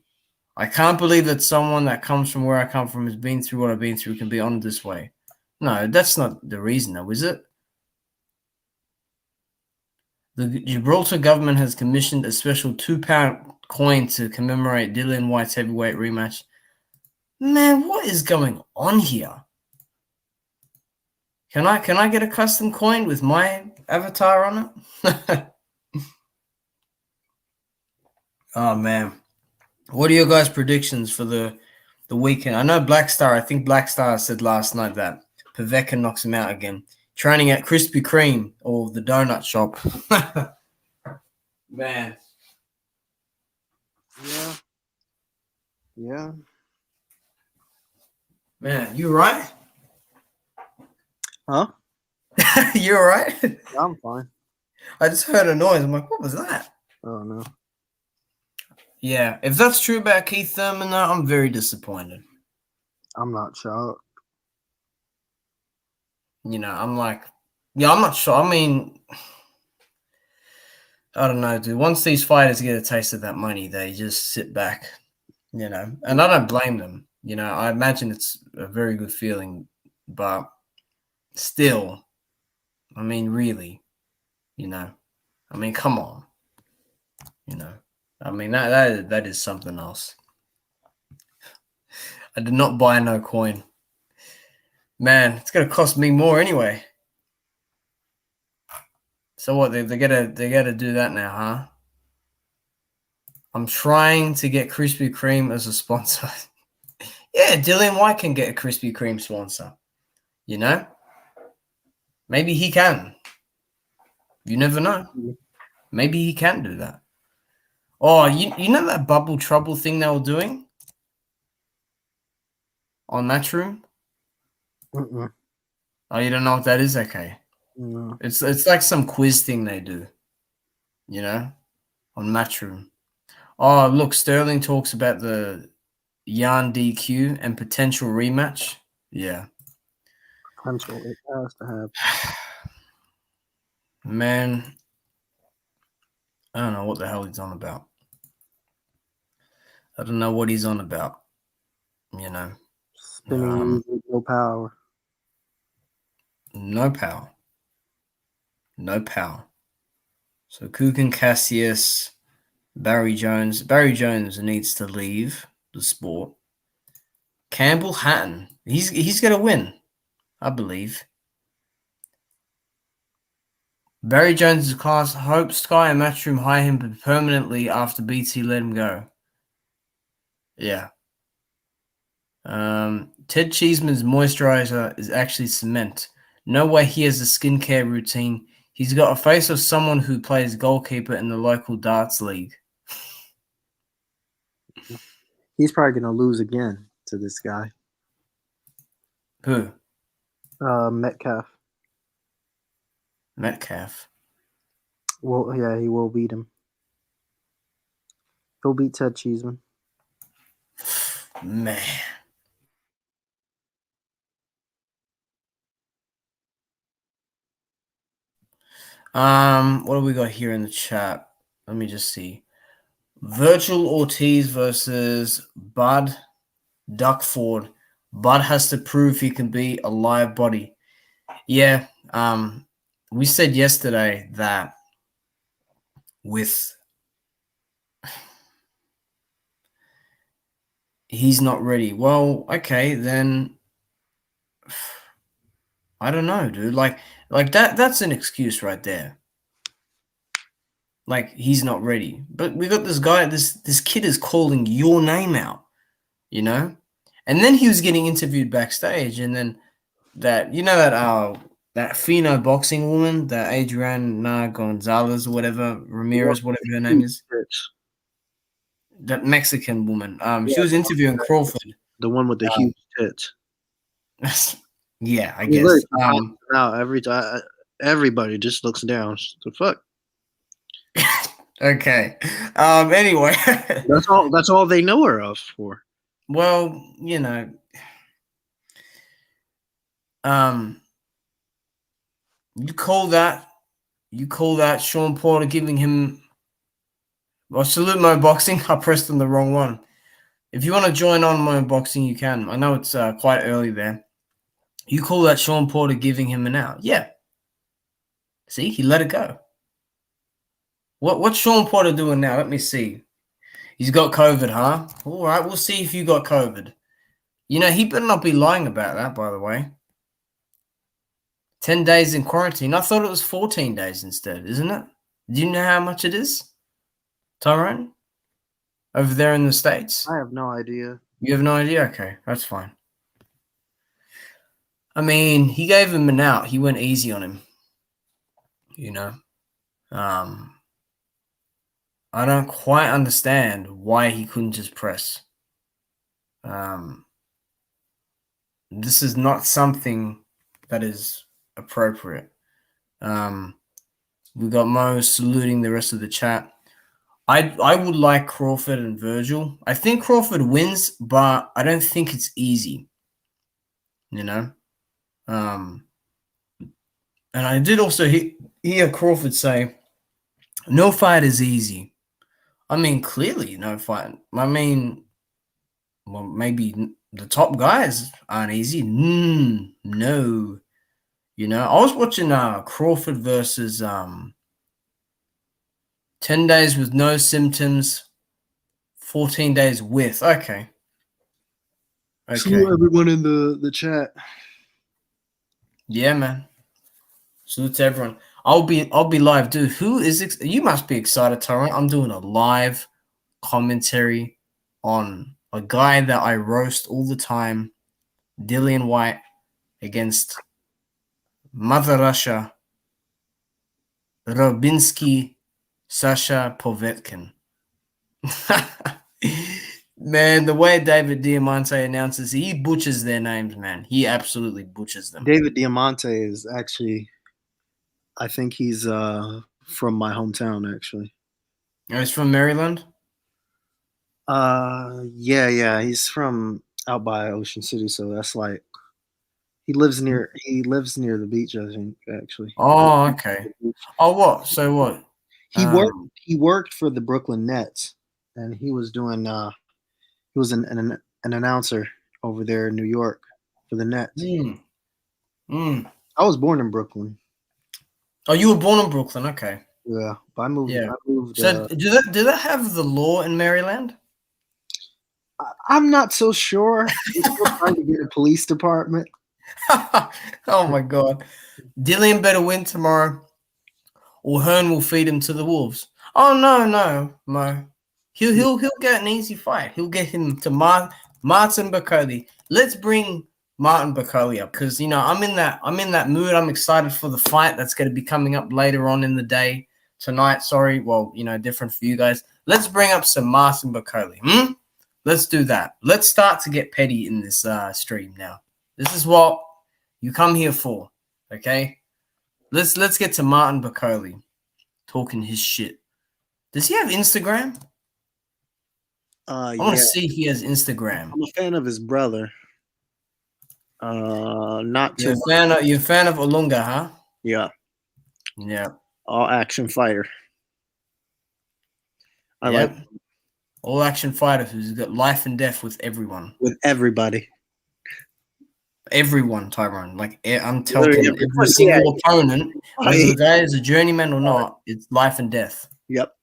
I can't believe that someone that comes from where I come from has been through what I've been through can be honored this way. No, that's not the reason, though, is it? The Gibraltar government has commissioned a special £2 coin to commemorate Dillian Whyte's heavyweight rematch. Man, what is going on here? Can I get a custom coin with my avatar on it? Oh man. What are your guys' predictions for the weekend? I know Blackstar, I think Blackstar said last night that Povetkin knocks him out again. Training at Krispy Kreme or the donut shop. Man. Yeah. Yeah. Man, you right? Huh? You all right? I'm fine. I just heard a noise. I'm like, what was that? Oh no. Yeah, if that's true about Keith Thurman, though, I'm very disappointed. I'm not shocked. I'm like, yeah, I'm not sure. I mean, I don't know, dude. Once these fighters get a taste of that money, they just sit back, and I don't blame them. I imagine it's a very good feeling, but still, I mean, really, I mean, come on, I mean, that is something else. I did not buy no coin. Man, it's gonna cost me more anyway. So what? They gotta do that now, huh? I'm trying to get Krispy Kreme as a sponsor. Yeah, Dillian Whyte can get a Krispy Kreme sponsor. You know? Maybe he can. You never know. Maybe he can do that. Oh, you know that bubble trouble thing they were doing on Matchroom? Mm-mm. Oh, you don't know what that is? Okay. No. It's like some quiz thing they do, you know, on Matchroom. Oh, look, Sterling talks about the Yarn DQ and potential rematch. Yeah. Potential. It has to have. Man, I don't know what the hell he's on about. I don't know what he's on about, you know. Spinning wheels with no power. No power. No power. So Kugan Cassius, Barry Jones. Barry Jones needs to leave the sport. Campbell Hatton. He's gonna win, I believe. Barry Jones' class hopes Sky and Matchroom hire him permanently after BT let him go. Yeah. Ted Cheeseman's moisturizer is actually cement. No way he has a skincare routine. He's got a face of someone who plays goalkeeper in the local darts league. He's probably gonna lose again to this guy. Who? Metcalf. Metcalf. Well, yeah, he will beat him. He'll beat Ted Cheeseman. Man. What do we got here in the chat? Let me just see. Virgil Ortiz versus Bud Duckford. Bud has to prove he can be a live body. Yeah, we said yesterday that with he's not ready. Well, okay, then I don't know, dude. Like that's an excuse right there. Like he's not ready. But we got this guy, this kid is calling your name out, you know? And then he was getting interviewed backstage, and then that that Fino boxing woman, that Adriana Gonzalez or whatever, Ramirez, whatever her name is. That Mexican woman. She was interviewing Crawford. The one with the huge tits. Yeah, I guess. Now every time, everybody just looks down. The fuck. Okay. Anyway, That's all they know her of for. Well, you know, you call that Sean Porter giving him. Well, salute my boxing. I pressed on the wrong one. If you want to join on my boxing, you can. I know it's quite early there. You call that Sean Porter giving him an out? Yeah. See, he let it go. What's Sean Porter doing now? Let me see. He's got COVID, huh? All right, we'll see if you got COVID. You know, he better not be lying about that, by the way. 10 days in quarantine. I thought it was 14 days instead, isn't it? Do you know how much it is, Tyrone? Over there in the States? I have no idea. You have no idea? Okay, that's fine. I mean, he gave him an out. He went easy on him. You know? I don't quite understand why he couldn't just press. This is not something that is appropriate. We got Mo saluting the rest of the chat. I would like Crawford and Virgil. I think Crawford wins, but I don't think it's easy. You know? And I did also hear Crawford say, no fight is easy. I mean, clearly no fight. I mean, well, maybe the top guys aren't easy. No. You know, I was watching Crawford versus 10 days with no symptoms, 14 days with. Okay. Salute everyone in the chat. Yeah, man. Salute to everyone. I'll be live, dude. Who is you must be excited, Tyrone. I'm doing a live commentary on a guy that I roast all the time, Dillian White, against Mother Russia, Robinsky, Sasha Povetkin. Man, the way David Diamante announces, he butchers their names, man. He absolutely butchers them. David Diamante is actually, I think he's from my hometown, actually. Oh, he's from Maryland? Yeah, he's from out by Ocean City, so that's like he lives near the beach, I think, actually. Oh, okay. Oh, what? So what? He worked for the Brooklyn Nets, and he was doing he was an announcer over there in New York for the Nets. I was born in Brooklyn. Oh, you were born in Brooklyn, okay. Yeah, but I moved. Yeah. I moved. So do they have the law in Maryland? I'm not so sure. We're still trying to get a police department. Oh my God. Dillian better win tomorrow, or Hearn will feed him to the wolves. Oh no, Mo. He'll get an easy fight. He'll get him to Martin Bakoli. Let's bring Martin Bakoli up because I'm in that mood. I'm excited for the fight that's going to be coming up later on in the day tonight. Sorry, well, different for you guys. Let's bring up some Martin Bakoli. Let's do that. Let's start to get petty in this stream now. This is what you come here for, okay? Let's get to Martin Bakoli talking his shit. Does he have Instagram? I want to see if he has Instagram. I'm a fan of his brother. Not too. You're a fan of Olunga, huh? Yeah. Yeah. All action fighter. I like all action fighter who's got life and death with everyone. With everybody. Everyone, Tyrone. Like I'm telling every single opponent, whether the guy is a journeyman or not, it's life and death. Yep.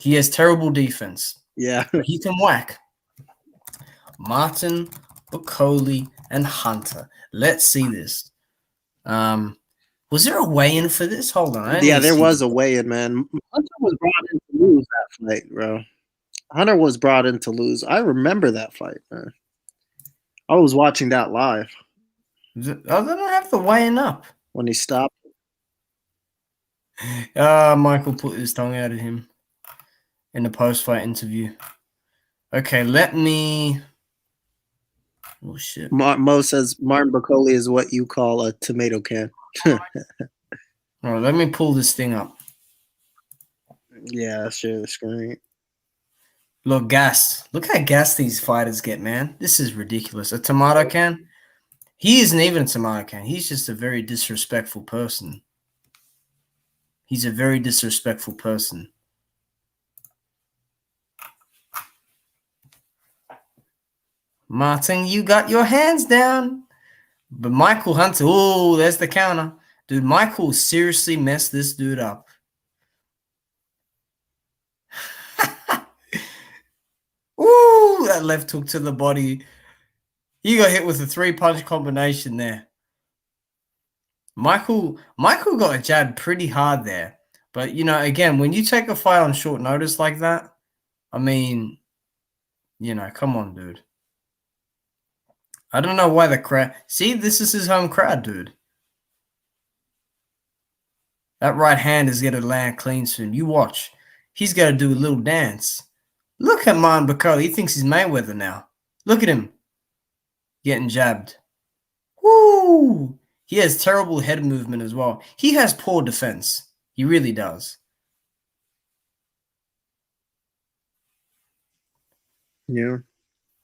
He has terrible defense. Yeah. But he can whack. Martin, Bakoli, and Hunter. Let's see this. Was there a weigh-in for this? Hold on. Yeah, there was a weigh-in, man. Hunter was brought in to lose that fight, bro. Hunter was brought in to lose. I remember that fight, man. I was watching that live. They don't have the weigh-in up. When he stopped. Michael put his tongue out at him in the post-fight interview. Okay, let me... Oh, shit. Mo says Martin Bakoli is what you call a tomato can. All right, let me pull this thing up. Yeah, share the screen. Look, gassed. Look how gassed these fighters get, man. This is ridiculous. A tomato can? He isn't even a tomato can. He's just a very disrespectful person. He's a very disrespectful person. Martin, you got your hands down. But Michael Hunter, oh, there's the counter. Dude, Michael seriously messed this dude up. Ooh, that left hook to the body. He got hit with a 3-punch combination there. Michael got jabbed pretty hard there. But, again, when you take a fight on short notice like that, I mean, come on, dude. I don't know why the crowd... See, this is his home crowd, dude. That right hand is going to land clean soon. You watch. He's got to do a little dance. Look at Martin Bakoli. He thinks he's Mayweather now. Look at him. Getting jabbed. Woo! He has terrible head movement as well. He has poor defense. He really does. Yeah.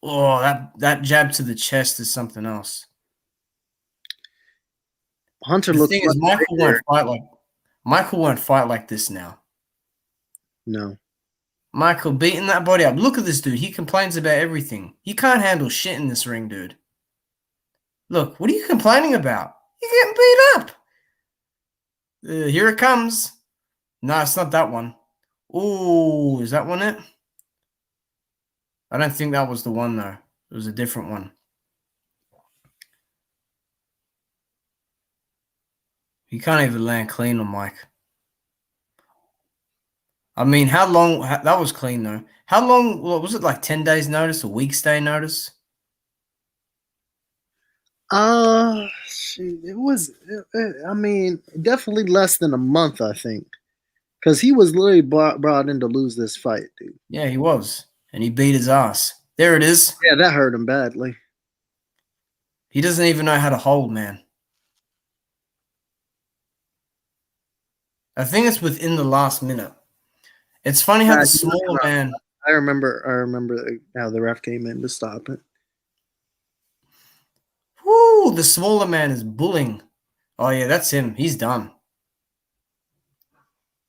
Oh, that jab to the chest is something else. Hunter looks like Michael won't fight like this now. No. Michael beating that body up. Look at this dude. He complains about everything. He can't handle shit in this ring, dude. Look, what are you complaining about? You're getting beat up. Here it comes. No, it's not that one. Ooh, is that one it? I don't think that was the one, though. It was a different one. He can't even land clean on Mike. I mean, how long? That was clean, though. How long? What was it, like 10 days notice, a week's day notice? Shoot, it was. I mean, definitely less than a month, I think, because he was literally brought in to lose this fight, dude. Yeah, he was. And he beat his ass. There it is. Yeah, that hurt him badly. He doesn't even know how to hold, man. I think it's within the last minute. It's funny how the smaller man. I remember how the ref came in to stop it. Whoo, the smaller man is bullying. Oh, yeah, that's him. He's done.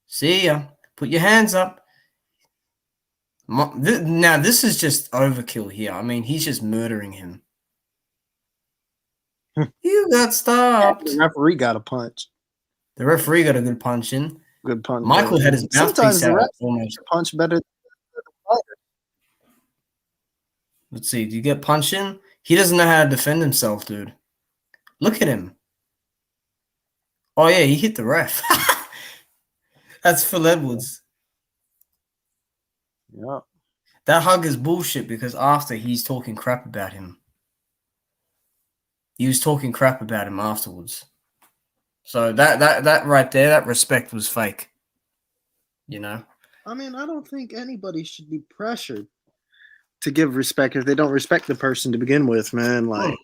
See ya. Put your hands up. Now, this is just overkill here. I mean, he's just murdering him. You got stopped. The referee got a punch. The referee got a good punch in. Good punch. Michael had his mouthpiece out almost. Punch better than the fighter. Let's see. Do you get punched in? He doesn't know how to defend himself, dude. Look at him. Oh, yeah, he hit the ref. That's Phil Edwards. Yeah. That hug is bullshit because after he's talking crap about him. He was talking crap about him afterwards. So that right there, that respect was fake. You know? I mean, I don't think anybody should be pressured to give respect if they don't respect the person to begin with, man. Like,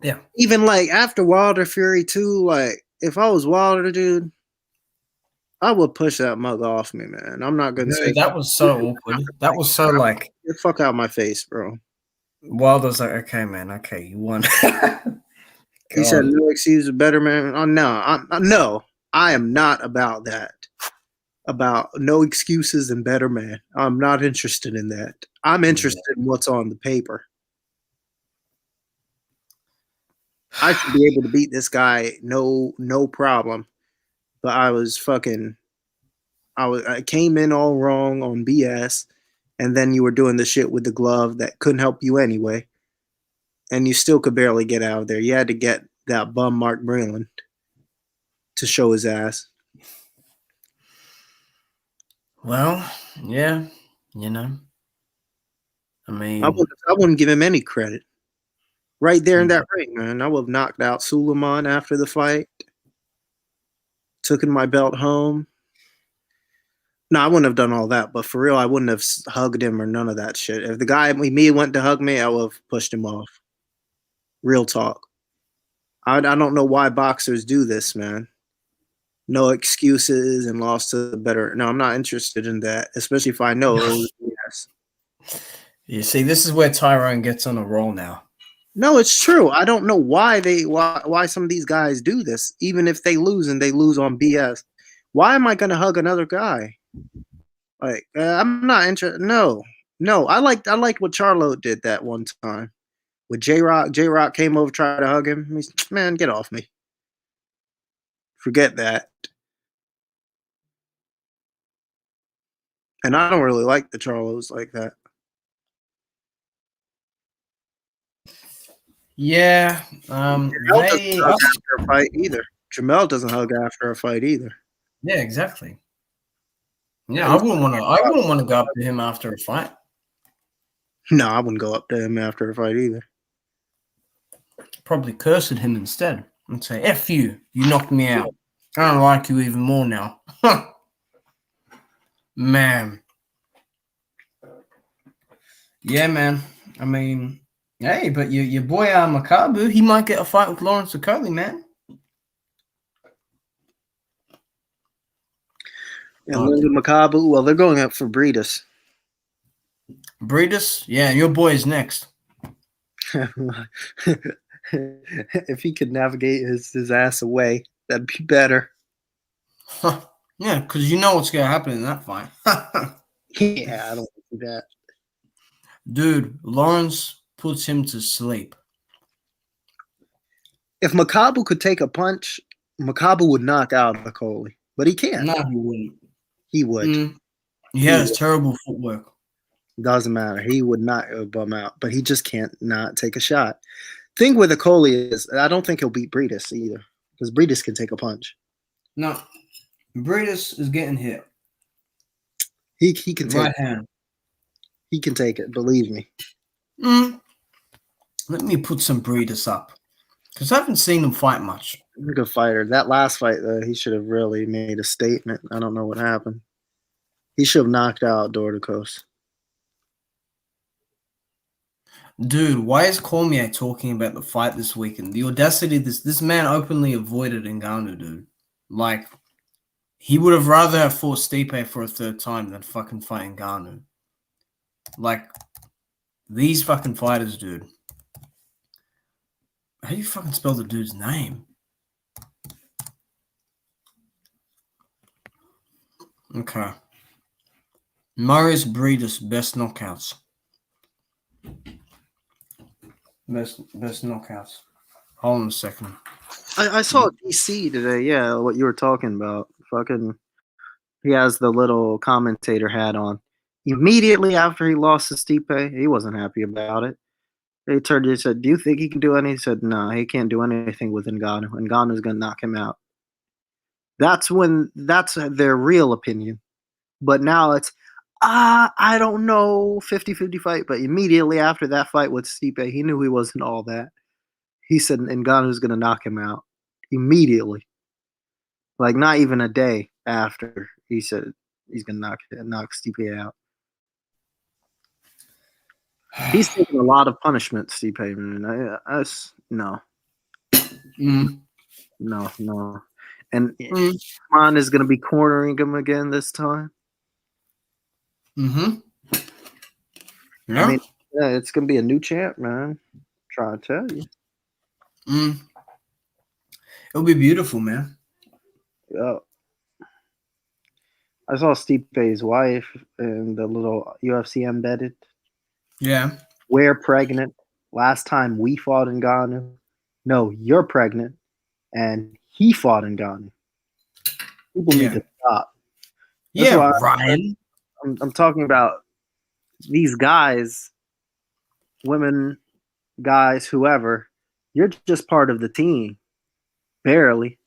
yeah. Even like after Wilder Fury 2, like if I was Wilder, dude, I would push that mug off me, man. I'm not gonna say that was so awkward. That was so like, get the fuck out of my face, bro. Wilder's like, okay, man, okay, you won. He said no excuse, better man. Oh no, I am not about that. About no excuses and better man. I'm not interested in that. I'm interested in what's on the paper. I should be able to beat this guy, no problem. But I came in all wrong on BS, and then you were doing the shit with the glove that couldn't help you anyway. And you still could barely get out of there. You had to get that bum Mark Breland to show his ass. Well, yeah, you know. I mean, I wouldn't give him any credit. Right there in that ring, man. I would have knocked out Suleiman after the fight. Taken my belt home. No, I wouldn't have done all that, but for real, I wouldn't have hugged him or none of that shit. If the guy me went to hug me, I would have pushed him off. Real talk. I don't know why boxers do this, man. No excuses and lost to the better. No, I'm not interested in that, especially if I know it was yes. You see, this is where Tyrone gets on a roll now. No, it's true. I don't know why some of these guys do this, even if they lose and they lose on BS. Why am I going to hug another guy? Like, I'm not interested. No. I liked what Charlo did that one time with J-Rock. J-Rock came over, tried to hug him. He's, man, get off me. Forget that. And I don't really like the Charlos like that. Yeah. Jamel doesn't hug after a fight either. Jamel doesn't hug after a fight either. Yeah, exactly. Yeah, I wouldn't want to go up to him after a fight. No, I wouldn't go up to him after a fight either. Probably curse at him instead and say, F you, you knocked me out. I don't like you even more now. Man. Yeah, man. I mean, hey, but your boy Makabu, he might get a fight with Lawrence Okoli, man. And Linda Makabu, well, they're going up for Breedis. Breedis? Yeah, your boy is next. If he could navigate his ass away, that'd be better. Yeah, because you know what's going to happen in that fight. Yeah, I don't do that. Dude, Lawrence puts him to sleep. If Makabu could take a punch, Makabu would knock out Okoli. But he can't. No, he wouldn't. He would. He has terrible footwork. Doesn't matter. He would not bum out, but he just can't not take a shot. Thing with Okoli is I don't think he'll beat Breedis either, because Breedis can take a punch. No, Breedis is getting hit. He can take right hand. He can take it. Believe me. Let me put some breeders up. Because I haven't seen him fight much. Good fighter. That last fight, though, he should have really made a statement. I don't know what happened. He should have knocked out Dorticos. Dude, why is Cormier talking about the fight this weekend? The audacity of this man openly avoided Ngannou, dude. Like, he would have rather have fought Stipe for a third time than fucking fight Ngannou. Like, these fucking fighters, dude. How do you fucking spell the dude's name? Okay. Marius Breedis, best knockouts. Best knockouts. Hold on a second. I saw DC today. Yeah, what you were talking about. Fucking, he has the little commentator hat on. Immediately after he lost to Stipe, he wasn't happy about it. They turned to him and said, "Do you think he can do anything?" He said, "No, he can't do anything with Ngannou. Ngannou's gonna knock him out." That's their real opinion. But now it's I don't know, 50-50 fight. But immediately after that fight with Stipe, he knew he wasn't all that. He said Ngannou's gonna knock him out immediately. Like not even a day after he said he's gonna knock Stipe out. He's taking a lot of punishment, Stipe, man. No. No. And Khan is going to be cornering him again this time. Mm-hmm. Yeah. I mean, yeah, it's going to be a new champ, man. I'm trying to tell you. It'll be beautiful, man. Yeah. I saw Stipe's wife and the little UFC embedded. Yeah. We're pregnant. Last time we fought Ngannou. No, you're pregnant. And he fought Ngannou. People need to stop. That's yeah, Ryan. I'm talking about these guys, women, guys, whoever. You're just part of the team. Barely.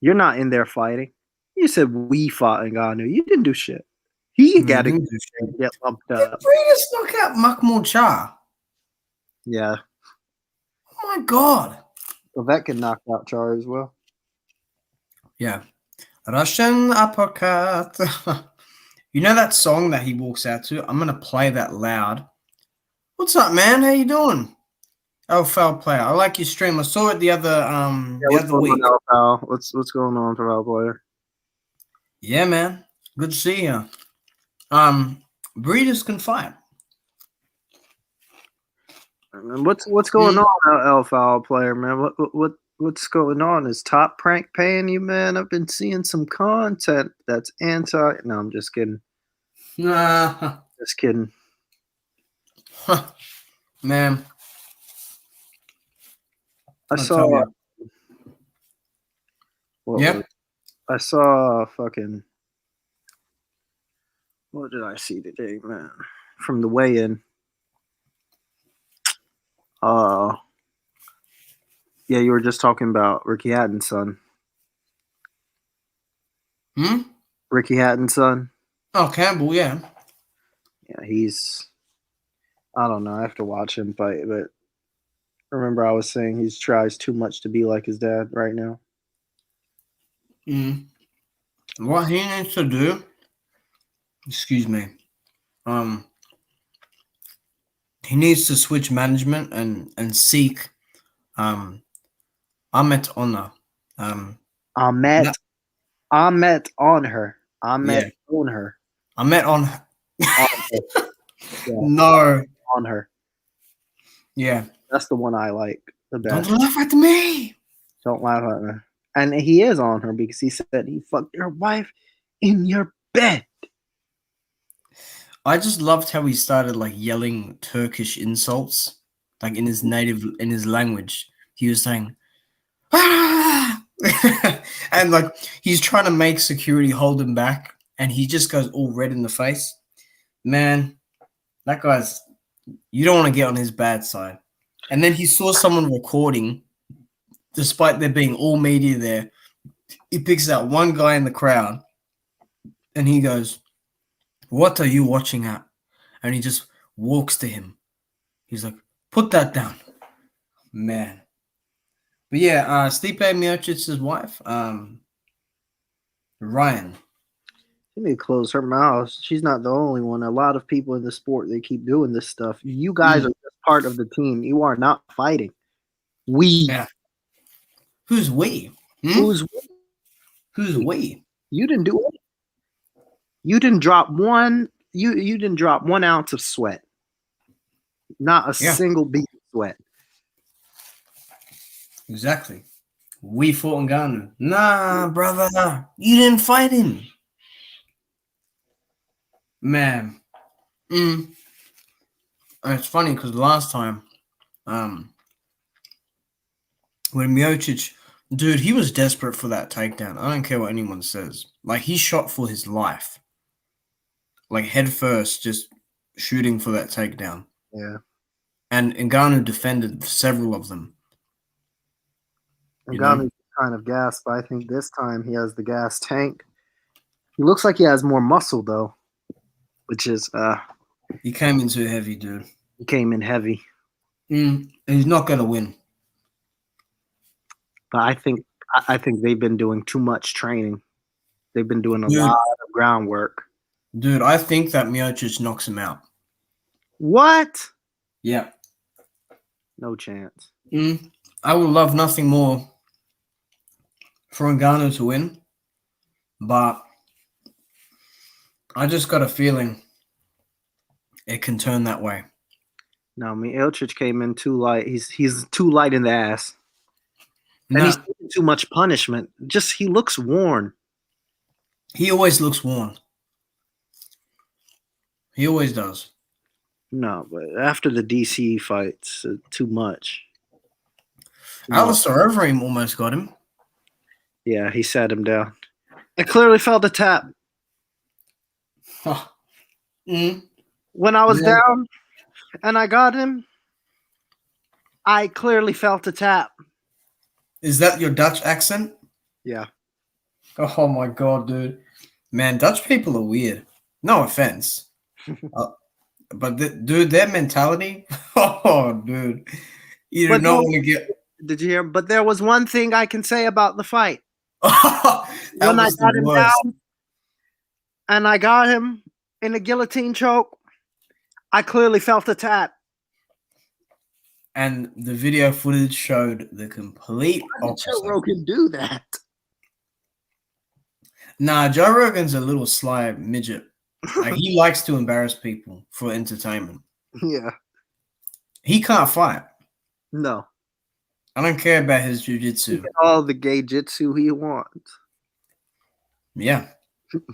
You're not in there fighting. You said we fought Ngannou. You didn't do shit. He got to get lumped up. Breeders knock out Mahmoud Shah. Yeah. Oh my god. Povetkin knocked out Char as well. Yeah. Russian uppercut. You know that song that he walks out to? I'm gonna play that loud. What's up, man? How you doing? Oh, foul player. I like your stream. I saw it the other week. What's going on, foul player? Yeah, man. Good to see you. Breeders can fight. What's going on, L foul player, man? What's going on? Is Top Prank paying you, man? I've been seeing some content that's anti. No, I'm just kidding. Nah. Just kidding. Man. I saw. Yeah. I saw fucking. What did I see today, man? From the weigh-in. Yeah, you were just talking about Ricky Hatton's son. Ricky Hatton's son. Oh, Campbell, yeah. Yeah, he's. I don't know. I have to watch him fight, but remember I was saying he tries too much to be like his dad right now. What he needs to do, excuse me, he needs to switch management and seek Ahmet Honor. Ahmet on her. Ahmet on her. Ahmet on her. Yeah. No. On her. Yeah. That's the one I like the best. Don't laugh at me. Don't laugh at me. And he is on her because he said he fucked your wife in your bed. I just loved how he started like yelling Turkish insults, like in his language. He was saying, ah! And like he's trying to make security hold him back, and he just goes all red in the face. Man, that guy's, you don't want to get on his bad side. And then he saw someone recording, despite there being all media there. He picks out one guy in the crowd, and he goes, "What are you watching at?" And he just walks to him. He's like, "Put that down." Man. But yeah, Stipe Miocic's wife, Ryan. She need to close her mouth. She's not the only one. A lot of people in the sport, they keep doing this stuff. You guys are just part of the team. You are not fighting. We. Yeah. Who's we? Who's Who's we? You didn't do it. You didn't drop one. You didn't drop 1 ounce of sweat. Not a single bead of sweat. Exactly. We fought Ngannou. Nah, brother. You didn't fight him. Man. And it's funny because last time, when Miocic, dude, he was desperate for that takedown. I don't care what anyone says. Like, he shot for his life. Like, head first, just shooting for that takedown. Yeah. And Ngannou defended several of them. Ngannou's kind of gas, but I think this time he has the gas tank. He looks like he has more muscle, though, which is... He came in too heavy, dude. He came in heavy. He's not going to win. But I think they've been doing too much training. They've been doing a lot of groundwork. Dude, I think that Miocic knocks him out. What? Yeah. No chance. I would love nothing more for Ngannou to win, but I just got a feeling it can turn that way. No, Miocic came in too light. He's too light in the ass. And he's taking too much punishment. He looks worn. He always looks worn. He always does. No, but after the DC fights, too much. Alistair Overeem almost got him. Yeah, he sat him down. I clearly felt a tap. When I was down and I got him, I clearly felt a tap. Is that your Dutch accent? Yeah. Oh my God, dude. Man, Dutch people are weird. No offense. But dude, their mentality, dude. You do not want to get... Did you hear? But there was one thing I can say about the fight. When I got him down and I got him in a guillotine choke, I clearly felt a tap. And the video footage showed the complete opposite. Joe Rogan do that? Nah, Joe Rogan's a little sly midget. Like, he likes to embarrass people for entertainment. Yeah. He can't fight. No. I don't care about his jiu-jitsu. All the gay jitsu he wants. Yeah.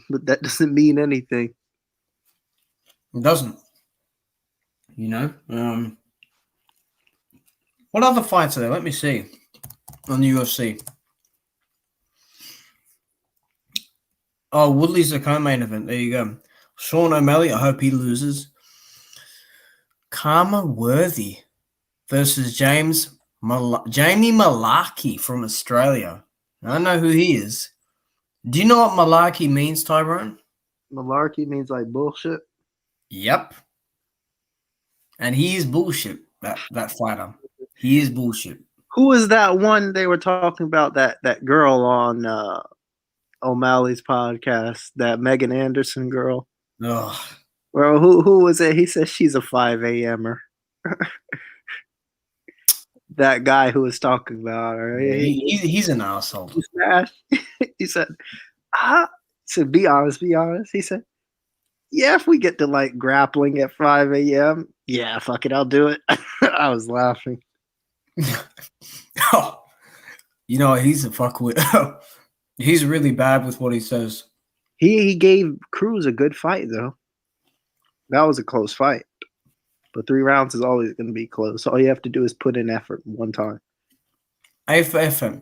But that doesn't mean anything. It doesn't. You know? What other fights are there? Let me see. On the UFC. Oh, Woodley's the co-main event. There you go. Sean O'Malley, I hope he loses. Karma Worthy versus Jamie Malarkey from Australia. I don't know who he is. Do you know what Malarkey means, Tyrone? Malarkey means like bullshit? Yep. And he is bullshit, that fighter. He is bullshit. Who is that one they were talking about, that girl on O'Malley's podcast, that Megan Anderson girl? Ugh. Well, who was it? He said she's a 5 a.m.er. That guy who was talking about her. He's an asshole. He said, be honest. He said, yeah, if we get to like grappling at 5 a.m., yeah, fuck it, I'll do it. I was laughing. Oh, you know, he's a fuckwit. He's really bad with what he says. He gave Cruz a good fight, though. That was a close fight. But 3 rounds is always going to be close. All you have to do is put in effort one time. A for effort.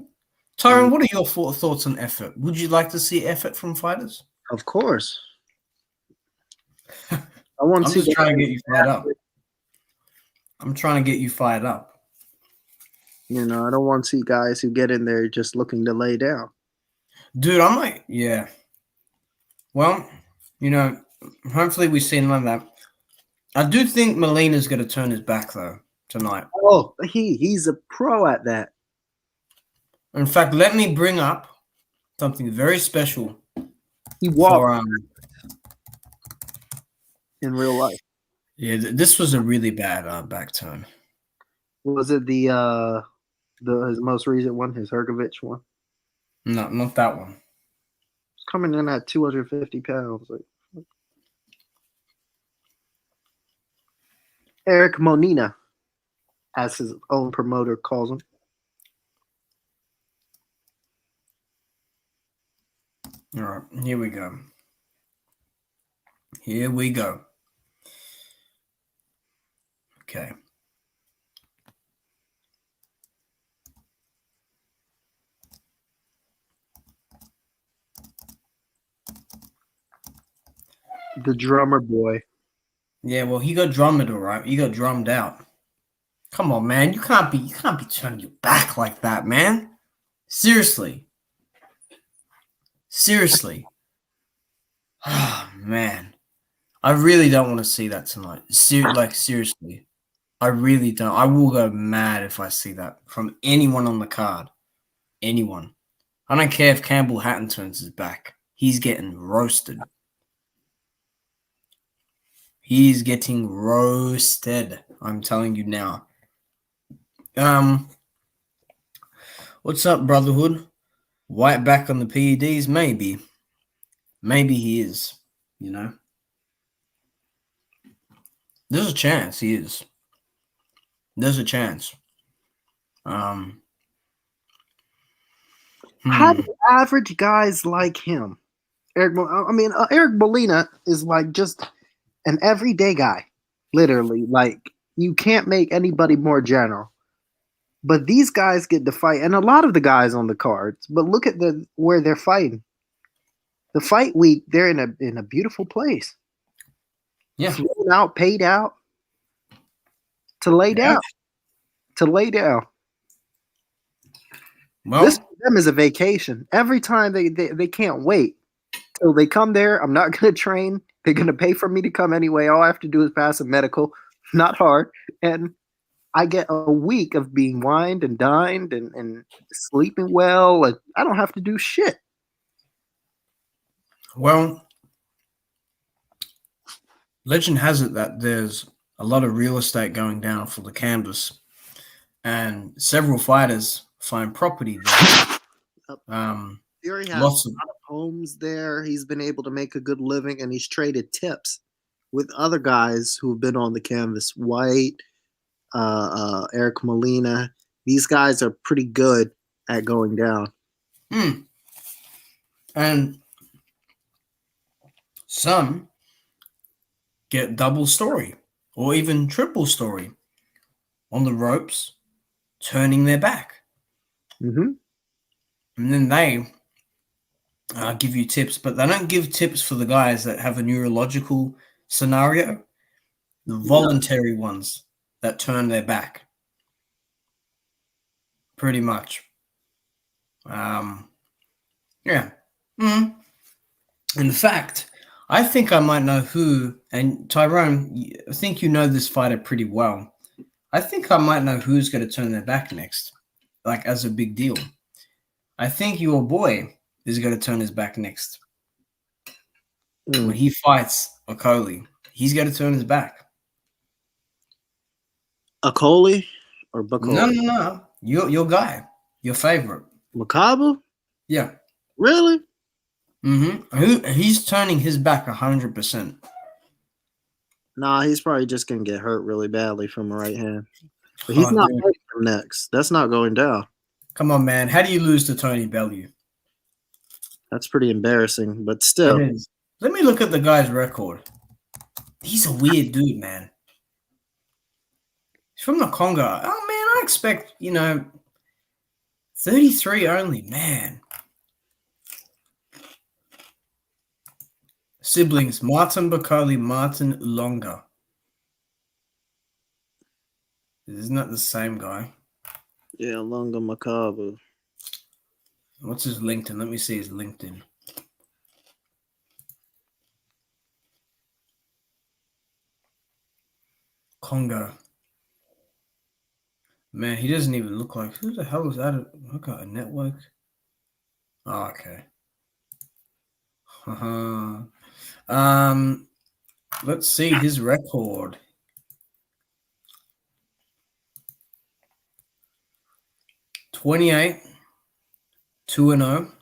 Tyron, what are your thoughts on effort? Would you like to see effort from fighters? Of course. I'm just trying to get you fired up. I'm trying to get you fired up. You know, I don't want to see guys who get in there just looking to lay down. Dude, I'm like, yeah. Well, you know, hopefully we see none of that. I do think Molina's going to turn his back, though. tonight. Oh, he's a pro at that. In fact, let me bring up something very special He walked for in real life. Yeah, this was a really bad back turn. Was it his most recent one, his Hergovich one? No, not that one. It's coming in at 250 pounds. Like Eric Monina, as his own promoter calls him. All right, here we go. Here we go. Okay. The drummer boy. Yeah, well, he got drummed, all right. He got drummed out. Come on, man. You can't be turning your back like that, man. Seriously. Oh, man. I really don't want to see that tonight. Seriously. I really don't. I will go mad if I see that from anyone on the card. Anyone. I don't care if Campbell Hatton turns his back. He's getting roasted. He's getting roasted. I'm telling you now. What's up, Brotherhood? White back on the PEDs? Maybe. Maybe he is. You know? There's a chance he is. There's a chance. How do average guys like him? Eric Molina is like just an everyday guy. Literally. Like, you can't make anybody more general. But these guys get to fight, and a lot of the guys on the cards. But look at where they're fighting. The fight week, they're in a beautiful place. Yeah. Flown out, paid out to lay down. To lay down. Well, this for them is a vacation. Every time they can't wait till they come there. I'm not going to train. They're going to pay for me to come anyway. All I have to do is pass a medical. Not hard. And I get a week of being wined and dined and sleeping well. And I don't have to do shit. Well, legend has it that there's a lot of real estate going down for the canvas, and several fighters find property there. Fury has Lots a lot of homes there. He's been able to make a good living, and he's traded tips with other guys who've been on the canvas. White, Eric Molina. These guys are pretty good at going down. And some get double story or even triple story on the ropes, turning their back. Mm-hmm. And then they give you tips, but they don't give tips for the guys that have a neurological scenario, the voluntary ones that turn their back. Pretty much. Yeah. In fact, I think I might know who, and Tyrone, I think you know this fighter pretty well. I think I might know who's going to turn their back next, like as a big deal. I think your boy is going to turn his back next. When he fights Okoli, he's going to turn his back. Okoli or Bakoli? No. Your guy, your favorite. Makabu? Yeah. Really? He's turning his back 100%. Nah, he's probably just gonna get hurt really badly from a right hand. But he's not fighting from next. That's not going down. Come on, man. How do you lose to Tony Bellew? That's pretty embarrassing, but still. It is. Let me look at the guy's record. He's a weird dude, man. He's from the Congo. Oh, man, I expect, 33 only, man. Siblings, Martin Bakoli, Martin Ulonga. Isn't that the same guy? Yeah, Ulonga Makabu. What's his LinkedIn? Let me see his LinkedIn. Congo. Man, he doesn't even look like. Who the hell is that? Okay, a network. Oh, okay. Let's see his record. 28, 2-0.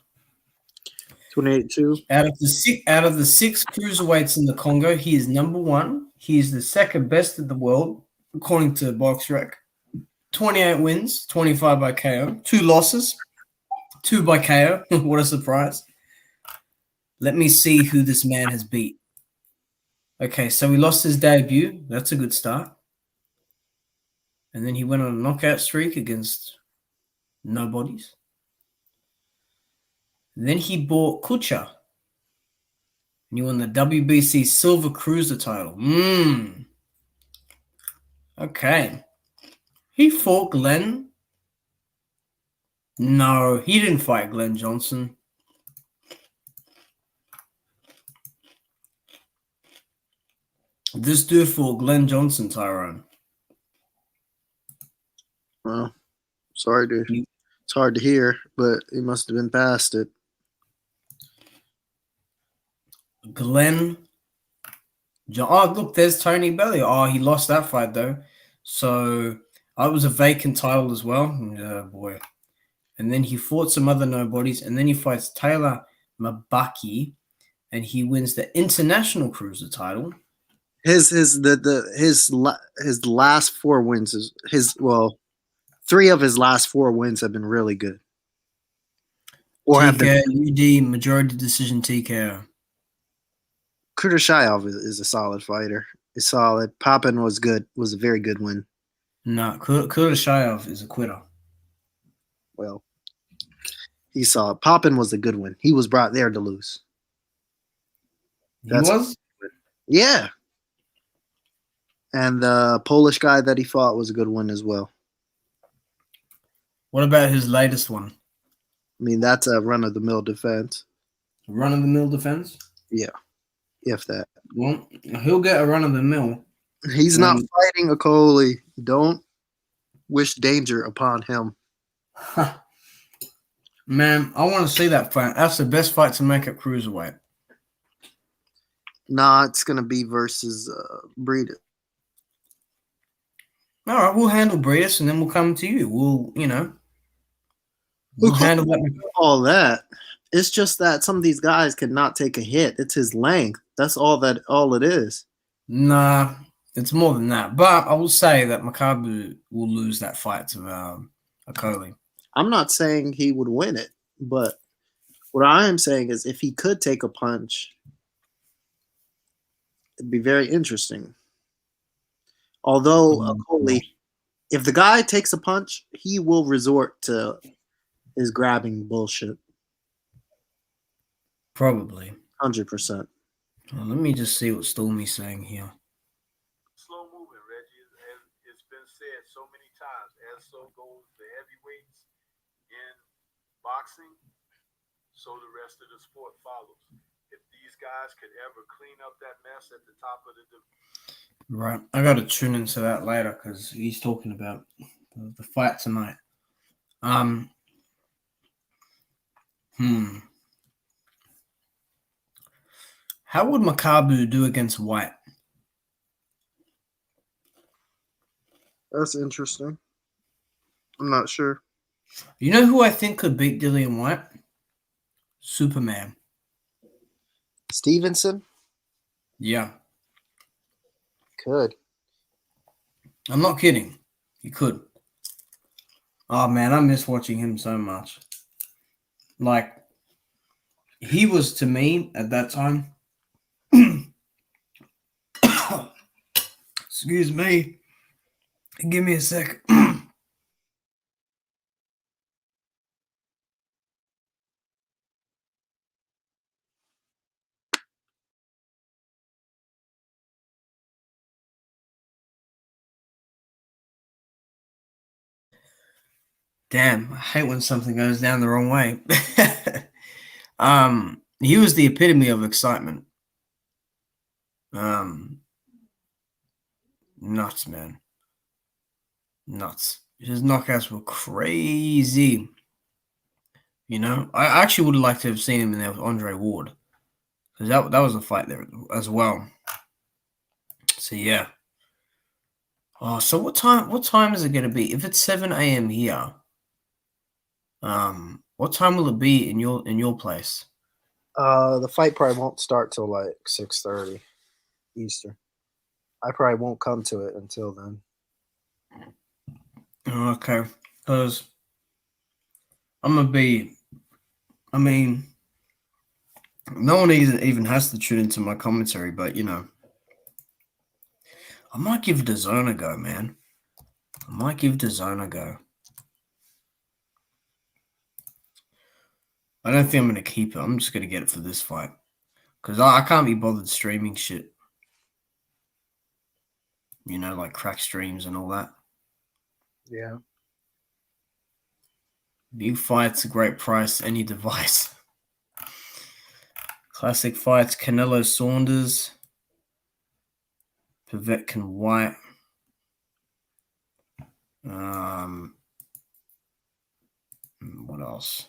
28-2. Out of the six cruiserweights in the Congo, he is number one. He is the second best in the world, according to BoxRec. 28 wins, 25 by KO. 2 losses, 2 by KO. What a surprise. Let me see who this man has beat. Okay, so he lost his debut. That's a good start. And then he went on a knockout streak against nobodies. Then he bought Kucha. And he won the WBC Silver Cruiser title. Okay. He fought Glenn. No, he didn't fight Glenn Johnson. This dude fought Glenn Johnson, Tyrone. Well, sorry, dude. It's hard to hear, but he must have been past it. Glenn. Oh, look, there's Tony Bellew. Oh, he lost that fight, though. So, I was a vacant title as well. Oh, boy. And then he fought some other nobodies. And then he fights Taylor Mabaki. And he wins the international cruiser title. His last 4 wins is 3 of his last 4 wins have been really good. Or have been UD majority decision TKO. Kudryashov is a solid fighter. He's solid. Poppin was good. Was a very good win. No, Kudryashov is a quitter. Well, he saw it. Poppin was a good win. He was brought there to lose. He was? Yeah. And the Polish guy that he fought was a good one as well. What about his latest one? I mean, that's a run-of-the-mill defense. Run-of-the-mill defense? Yeah, if that. Well, he'll get a run-of-the-mill. He's not fighting a Coley. Don't wish danger upon him. Man, I want to see that fight. That's the best fight to make at cruiserweight. Nah, it's going to be versus Breedis. All right, we'll handle Breedis, and then we'll come to you. We'll handle that. All that. It's just that some of these guys cannot take a hit. It's his length. That's all it is. Nah, it's more than that. But I will say that Makabu will lose that fight to Okoli. I'm not saying he would win it, but what I am saying is if he could take a punch, it'd be very interesting. Although Okoli, if the guy takes a punch, he will resort to his grabbing bullshit. Probably. 100%. Well, let me just see what Stormy's saying here. Slow moving, Reggie. As it's been said so many times, as so goes the heavyweights in boxing, so the rest of the sport follows. If these guys could ever clean up that mess at the top of the Right. I got to tune into that later because he's talking about the fight tonight. How would Makabu do against Whyte? That's interesting. I'm not sure. You know who I think could beat Dillian Whyte? Superman. Stevenson? Yeah. Could. I'm not kidding. He could. Oh, man, I miss watching him so much. Like, he was, to me, at that time... Excuse me. Give me a sec. Damn, I hate when something goes down the wrong way. He was the epitome of excitement. Nuts, man. Nuts. His knockouts were crazy. You know, I actually would have liked to have seen him in there with Andre Ward, because that was a fight there as well. So yeah. Oh, so what time is it going to be? If it's 7 a.m. here, what time will it be in your place? The fight probably won't start till like 6:30 Eastern. I probably won't come to it until then. Okay, because I'm gonna be. I mean, no one even has to tune into my commentary, but you know, I might give DAZN a go, man. I might give DAZN a go. I don't think I'm gonna keep it. I'm just gonna get it for this fight, because I can't be bothered streaming shit. You know, like crack streams and all that. Yeah. Big fights, a great price, any device. Classic fights, Canelo Saunders, Povetkin Whyte. What else?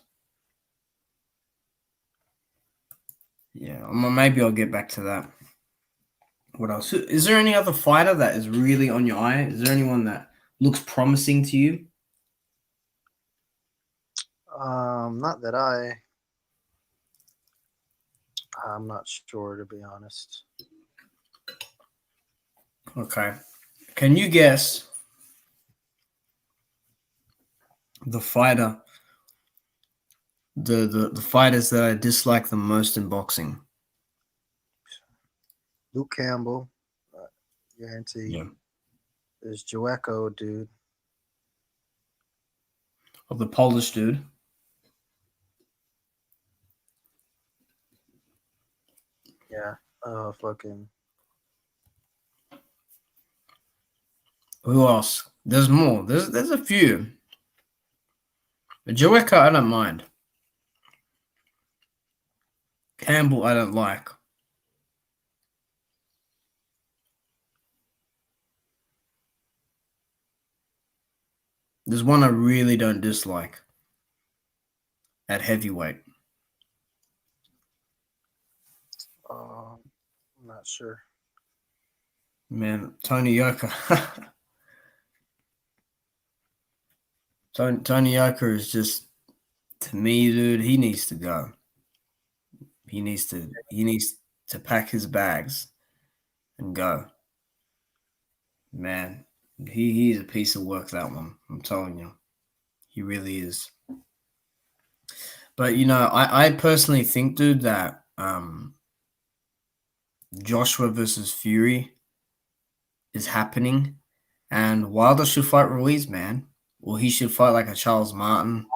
Yeah, maybe I'll get back to that. What else? Is there any other fighter that is really on your eye? Is there anyone that looks promising to you? Not that I'm not sure, to be honest. Okay. Can you guess the fighter, the fighters that I dislike the most in boxing? Luke Campbell, guarantee. Yeah. There's Joeco, dude. Of the Polish dude. Yeah. Fucking. Who else? There's more. There's a few. But Joeco, I don't mind. Campbell, I don't like. There's one I really don't dislike at heavyweight. I'm not sure. Man, Tony Yoka. Tony Yoka is just, to me, dude, he needs to go. He needs to pack his bags and go. Man, he's a piece of work, that one. I'm telling you. He really is. But, you know, I personally think, dude, that Joshua versus Fury is happening, and Wilder should fight Ruiz, man. Or he should fight like a Charles Martin.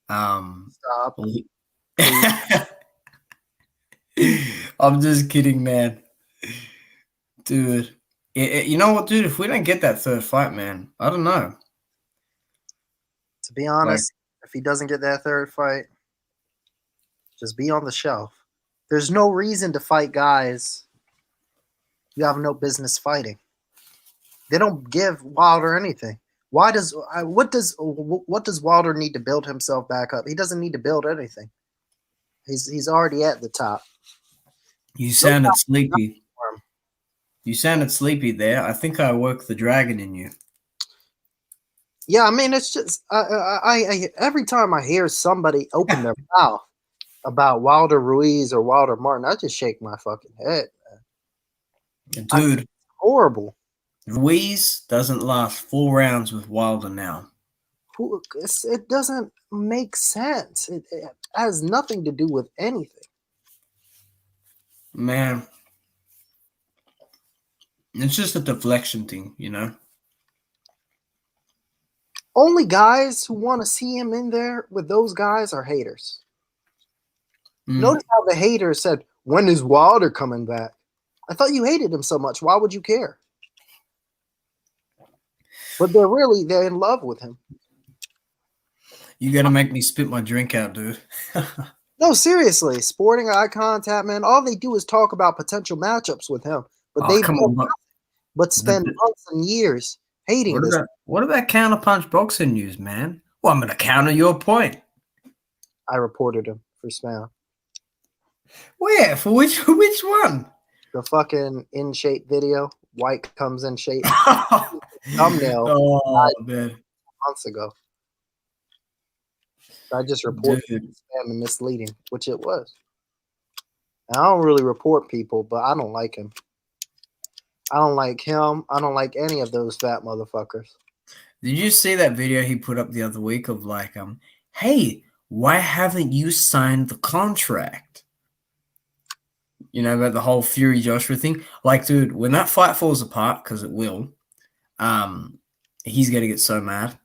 Stop. I'm just kidding, man. Dude. You know what, dude? If we don't get that third fight, man, I don't know. To be honest, if he doesn't get that third fight, just be on the shelf. There's no reason to fight guys you have no business fighting. They don't give Wilder anything. What does Wilder need to build himself back up? He doesn't need to build anything. He's already at the top. You sounded sleepy. You sounded sleepy there. I think I woke the dragon in you. Yeah, I mean, it's just I every time I hear somebody open their mouth about Wilder Ruiz or Wilder Martin, I just shake my fucking head, man. Dude, it's horrible. Ruiz doesn't last 4 rounds with Wilder now. It doesn't make sense. It has nothing to do with anything. Man, it's just a deflection thing, you know? Only guys who want to see him in there with those guys are haters. Notice how the haters said, when is Wilder coming back? I thought you hated him so much. Why would you care? But they're in love with him. You got to make me spit my drink out, dude. No, seriously. Sporting Eye Contact, man, all they do is talk about potential matchups with him. But they spend months and years hating this. What about counterpunch boxing news, man? Well, I'm gonna counter your point. I reported him for spam. Where? For which one? The fucking in shape video. White comes in shape. Thumbnail Oh man, months ago. I just reported dude. spam and misleading, which it was. And I don't really report people, but I don't like him. I don't like him. I don't like any of those fat motherfuckers. Did you see that video he put up the other week of like, hey, why haven't you signed the contract? You know, about the whole Fury Joshua thing. Like, dude, when that fight falls apart, because it will, he's gonna get so mad.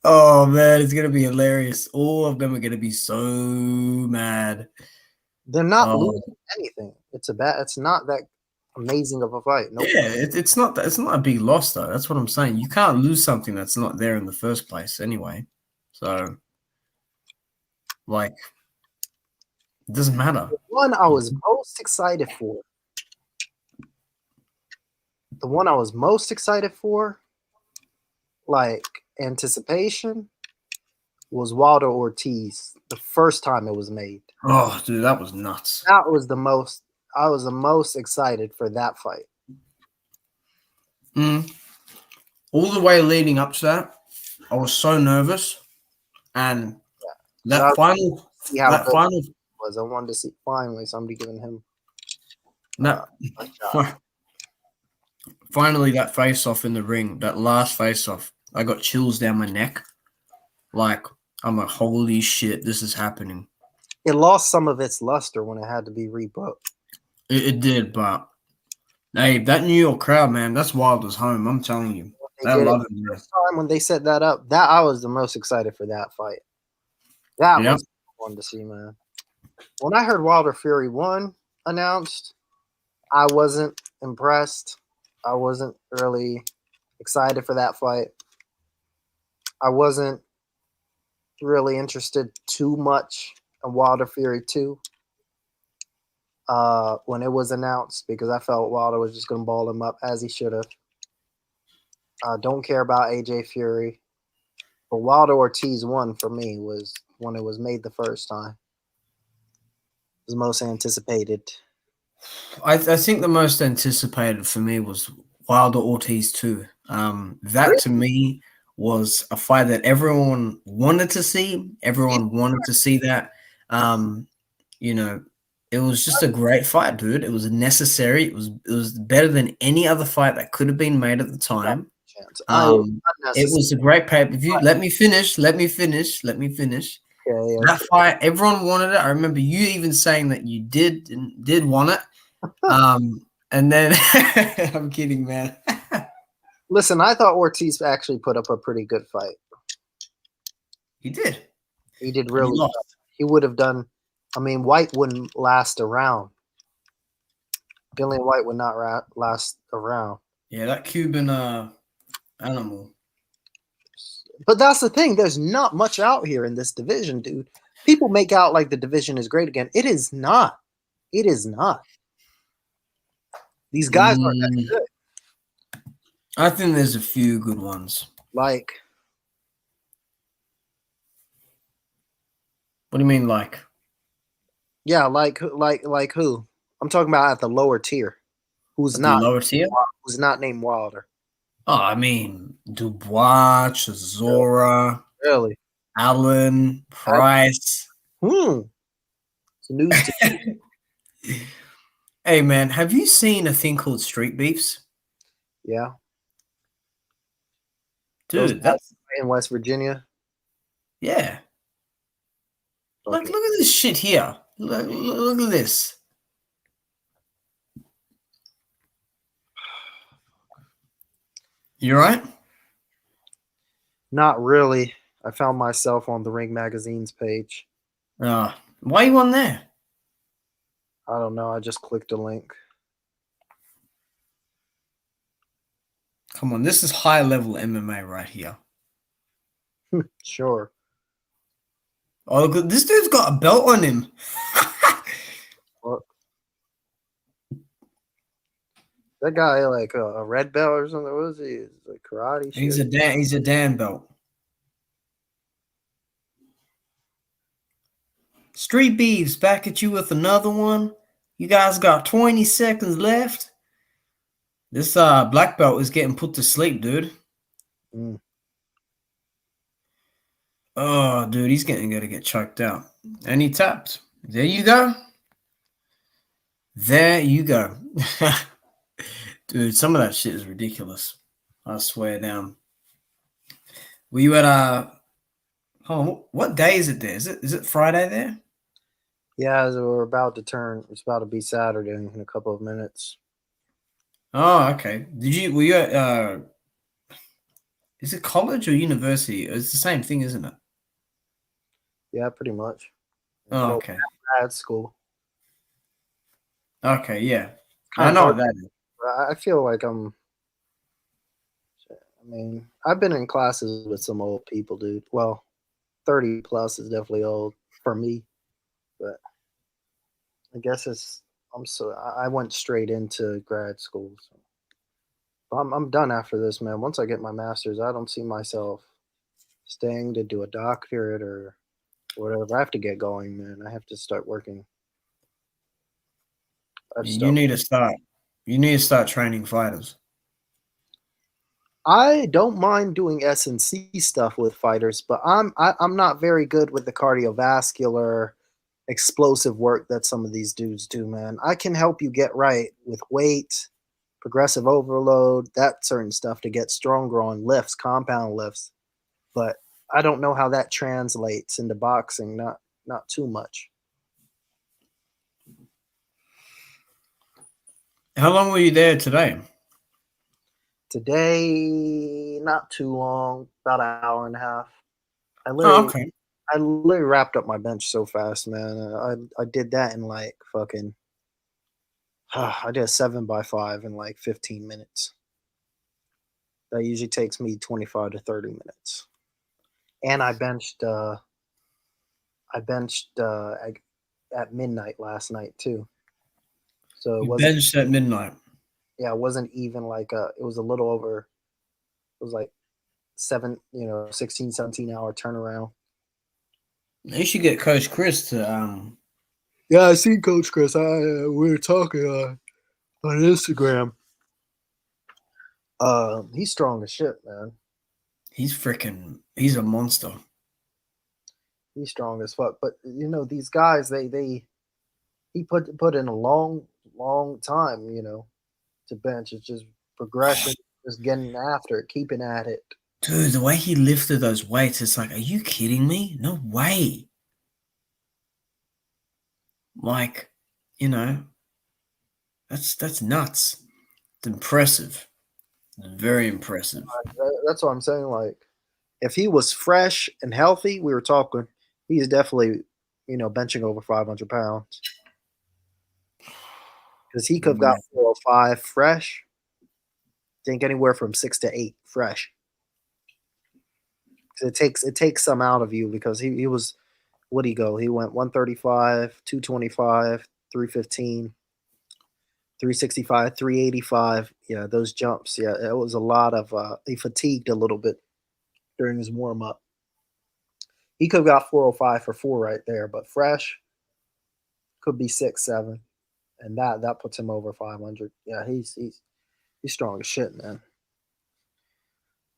Oh man, it's gonna be hilarious. All of them are gonna be so mad. They're not losing anything. It's not that amazing of a fight. Nope. Yeah, it's not a big loss though. That's what I'm saying. You can't lose something that's not there in the first place anyway. So, like, it doesn't matter. The one I was most excited for. Like anticipation, was Wilder Ortiz. The first time it was made. Oh, dude, that was nuts. I was the most excited for that fight. All the way leading up to that, I was so nervous, and that final was. I wanted to see finally somebody giving him. Finally, that face off in the ring, that last face off, I got chills down my neck. Like, I'm like, holy shit, this is happening. It lost some of its luster when it had to be rebooked. It did, but hey, that New York crowd, man, that's Wilder's home. I'm telling you, I love it. The first time when they set that up, that I was the most excited for that fight. That was fun to see, man. When I heard Wilder Fury 1 announced, I wasn't impressed. I wasn't really excited for that fight. I wasn't really interested too much in Wilder Fury 2 when it was announced, because I felt Wilder was just going to ball him up as he should have. Don't care about AJ Fury. But Wilder Ortiz 1 for me was when it was made the first time. It was most anticipated. I think the most anticipated for me was Wilder Ortiz 2. That to me was a fight that everyone wanted to see. Everyone wanted to see that. You know, it was just a great fight, dude. It was necessary. It was better than any other fight that could have been made at the time. It was a great pay-per-view. Let me finish. Yeah. That fight, everyone wanted it. I remember you even saying that you did want it. And then I'm kidding, man. Listen, I thought Ortiz actually put up a pretty good fight. He did. He did really well. He would have done. I mean, White wouldn't last a round. Dillian White would not last a round. Yeah, that Cuban animal. But that's the thing. There's not much out here in this division, dude. People make out like the division is great again. It is not. It is not. These guys aren't that good. I think there's a few good ones. Like, what do you mean, like? Yeah, like who? I'm talking about at the lower tier. Who's not lower tier? Who's not named Wilder? Oh, I mean Dubois, Chisora, Really? Allen, Price. It's news to me. Hey man, have you seen a thing called Street Beefs? Yeah. Dude, that's in West Virginia. Yeah. Okay. Like, look at this shit here. Look at this. You right? Not really. I found myself on the Ring Magazine's page. Why are you on there? I don't know. I just clicked a link. Come on, this is high level MMA right here. Sure. Oh, look, this dude's got a belt on him. Look. That guy like a red belt or something? What is he? Like karate shit? He's a Dan belt. Street Beefs back at you with another one. You guys got 20 seconds left. This black belt is getting put to sleep, dude. Mm. Oh, dude, he's gonna get choked out. And he tapped. There you go. There you go. Dude, some of that shit is ridiculous. I swear down. Were you at what day is it there? Is it Friday there? Yeah, so we're about to turn. It's about to be Saturday in a couple of minutes. Oh, okay. Were you at is it college or university? It's the same thing, isn't it? Yeah, pretty much. Oh, Well, okay. grad school. Okay, yeah. Kind I of know hard. what that is. I feel like I've been in classes with some old people, dude. Well, 30 plus is definitely old for me, but I guess I went straight into grad school. So I'm done after this, man. Once I get my master's, I don't see myself staying to do a doctorate or whatever. I have to get going, man. I have to start working. I have to You start. need to start. You need to start training fighters. I don't mind doing S&C stuff with fighters, but I'm not very good with the cardiovascular explosive work that some of these dudes do, man. I can help you get right with weight, progressive overload, that certain stuff to get stronger on lifts, compound lifts. But I don't know how that translates into boxing, not too much. How long were you there today? Today, not too long, about an hour and a half. I Oh, literally okay. I literally wrapped up my bench so fast, man. I did that in like fucking. I did a 7x5 in like 15 minutes. That usually takes me 25 to 30 minutes. And I benched. At midnight last night too. So it You wasn't. benched at midnight. Yeah, it wasn't even like a. It was a little over. It was like 16, 17 hour turnaround. You should get Coach Chris to Yeah, I seen Coach Chris. We were talking on Instagram. He's strong as shit, man. he's a monster. He's strong as fuck. But these guys, he put in a long time, to bench. It's just progression, just getting after it, keeping at it. Dude, the way he lifted those weights, it's like, are you kidding me? No way. Like, you know, that's nuts. It's impressive. It's very impressive. That's what I'm saying. Like, if he was fresh and healthy, we were talking. He's definitely, benching over 500 pounds because he could have got Yeah. 405 fresh. I think anywhere from 6 to 8 fresh. It takes some out of you because he was. What'd he go? He went 135, 225, 315, 365, 385. Yeah, those jumps. Yeah, it was a lot of. He fatigued a little bit during his warm up. He could have got 405 for 4 right there, but fresh could be 6, 7, and that puts him over 500. Yeah, he's strong as shit, man.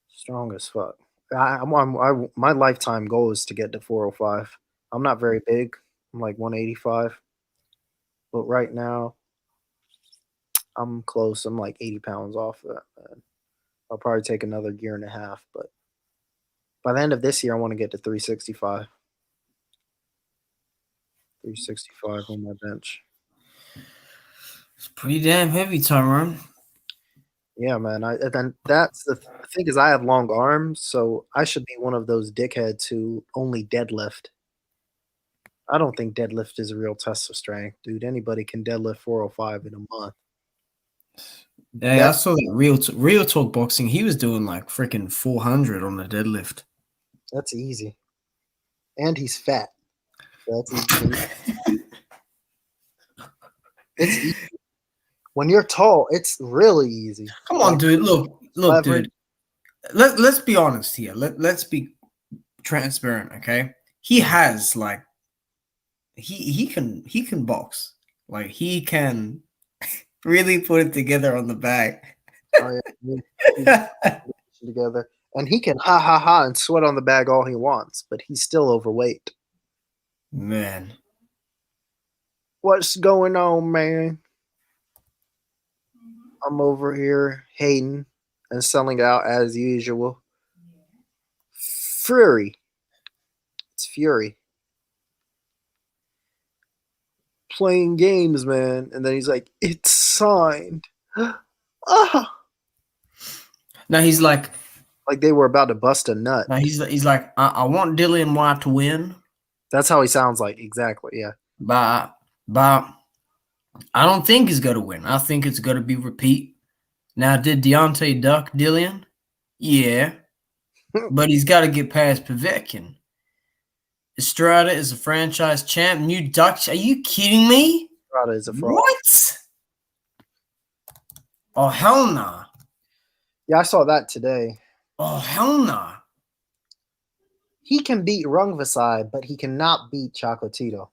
Strong as fuck. My lifetime goal is to get to 405. I'm not very big. I'm like 185, but right now I'm close. I'm like 80 pounds off of that, man. I'll probably take another year and a half, but by the end of this year, I want to get to 365. 365 on my bench. It's pretty damn heavy, Tyrone. Yeah, man. And then that's the thing is I have long arms, so I should be one of those dickheads who only deadlift. I don't think deadlift is a real test of strength, dude. Anybody can deadlift 405 in a month. Yeah, I That saw that real talk boxing. He was doing like freaking 400 on the deadlift. that's easy. And he's fat. So that's easy. It's easy. When you're tall, it's really easy. Come on, dude. Look, leverage. dude. Let's be honest here. Let's be transparent, okay? He has like he can box. Like he can really put it together on the back. Oh yeah, together, and he can ha ha ha and sweat on the bag all he wants, but he's still overweight. Man, what's going on, man? I'm over here hating and selling out as usual. Fury. It's Fury. Playing games, man. And then he's like, it's signed. Ah! now he's like they were about to bust a nut. now he's like I want Dillian Whyte to win. That's how he sounds like. Exactly, yeah. But I don't think he's going to win. I think it's going to be repeat. Now, did Deontay duck Dillian? Yeah. But he's got to get past Povetkin. Estrada is a franchise champ. New duck. Are you kidding me? Estrada is a fraud. What? Oh, hell nah. Yeah, I saw that today. Oh, hell nah. He can beat Rungvisai, but he cannot beat Chocolatito.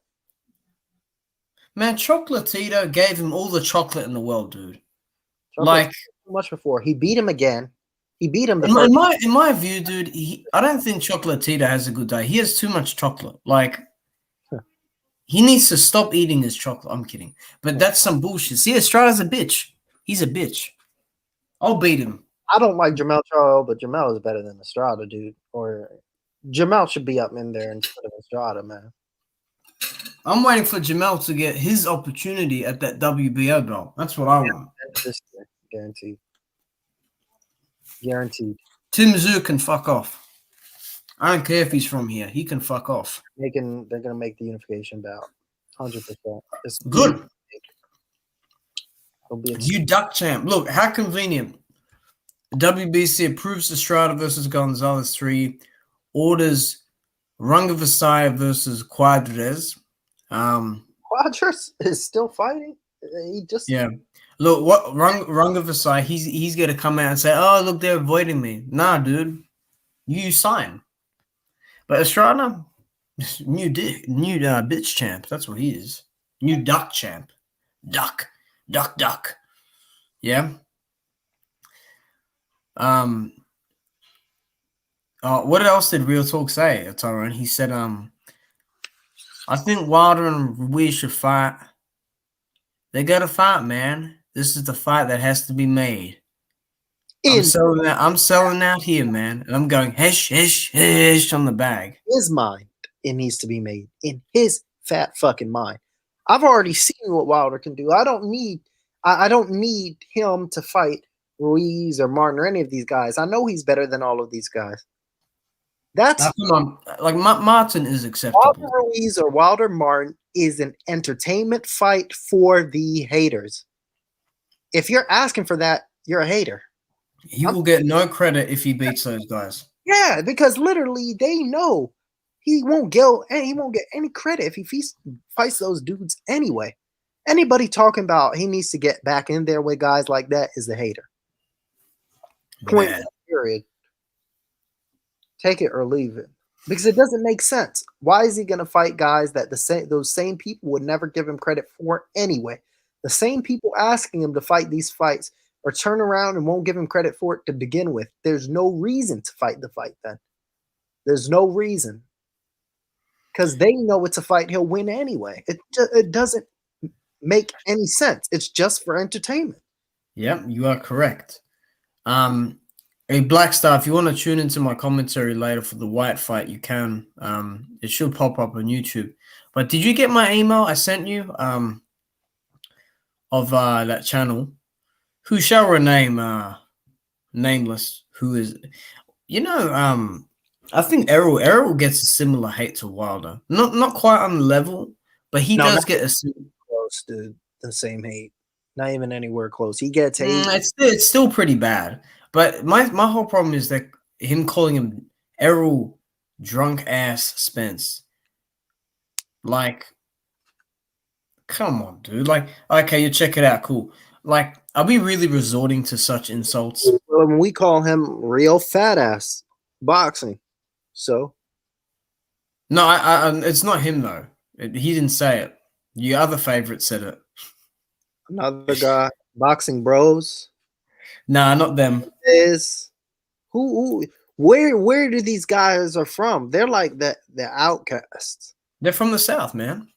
Man, Chocolatito gave him all the chocolate in the world, dude. Like too much before. He beat him again. He beat him the in first. In my view, dude, I don't think Chocolatito has a good day. He has too much chocolate. Like, he needs to stop eating his chocolate. I'm kidding. But that's some bullshit. See, Estrada's a bitch. He's a bitch. I'll beat him. I don't like Jamel Charlo, but Jamel is better than Estrada, dude. Or Jamel should be up in there instead of Estrada, man. I'm waiting for Jamel to get his opportunity at that WBO belt. That's what I want. This year, guaranteed. Guaranteed. Tim Tszyu can fuck off. I don't care if he's from here. He can fuck off. They're gonna make the unification bout. 100%. It's good. It'll be you duck champ. Look, how convenient. WBC approves Estrada versus Gonzalez 3, orders Rungvisai versus Quadres. Quadres is still fighting. He just Look, what Rungvisai, he's gonna come out and say, "Oh, look, they're avoiding me." Nah, dude, you sign. But Estrada, new bitch champ. That's what he is. New duck champ. Duck. Yeah. What else did Real Talk say, Tyrone? He said, I think Wilder and Ruiz should fight. They gotta fight, man. This is the fight that has to be made. I'm selling out here, man. And I'm going hesh on the bag. His mind, it needs to be made. In his fat fucking mind. I've already seen what Wilder can do. I don't need him to fight Ruiz or Martin or any of these guys. I know he's better than all of these guys. That's like Martin is acceptable. Wilder Ruiz or Wilder Martin is an entertainment fight for the haters. If you're asking for that, you're a hater. He will get no credit if he beats those guys. Yeah, because literally they know he won't get any credit if he fights those dudes anyway. Anybody talking about he needs to get back in there with guys like that is a hater. Point period. Take it or leave it. Because it doesn't make sense. Why is he going to fight guys that those same people would never give him credit for anyway? The same people asking him to fight these fights or turn around and won't give him credit for it to begin with. There's no reason to fight the fight then. There's no reason. Because they know it's a fight he'll win anyway. It doesn't make any sense. It's just for entertainment. Yep, you are correct. Hey, Black Star, if you want to tune into my commentary later for the Whyte fight, you can. It should pop up on YouTube. But did you get my email I sent you of that channel? Who shall rename nameless? Who is, I think Errol gets a similar hate to Wilder. Not quite on the level, but he does get a close to the same hate. Not even anywhere close. He gets hate. It's still pretty bad. But my whole problem is that him calling him Errol drunk ass Spence. Like, come on, dude. Like, okay, you check it out, cool. Like, are we really resorting to such insults? We call him real fat ass boxing. So No, it's not him though. He didn't say it. Your other favorite said it. another guy, boxing bros Nah, not them. is who where do these guys are from? They're like the outcasts. They're from the South, man.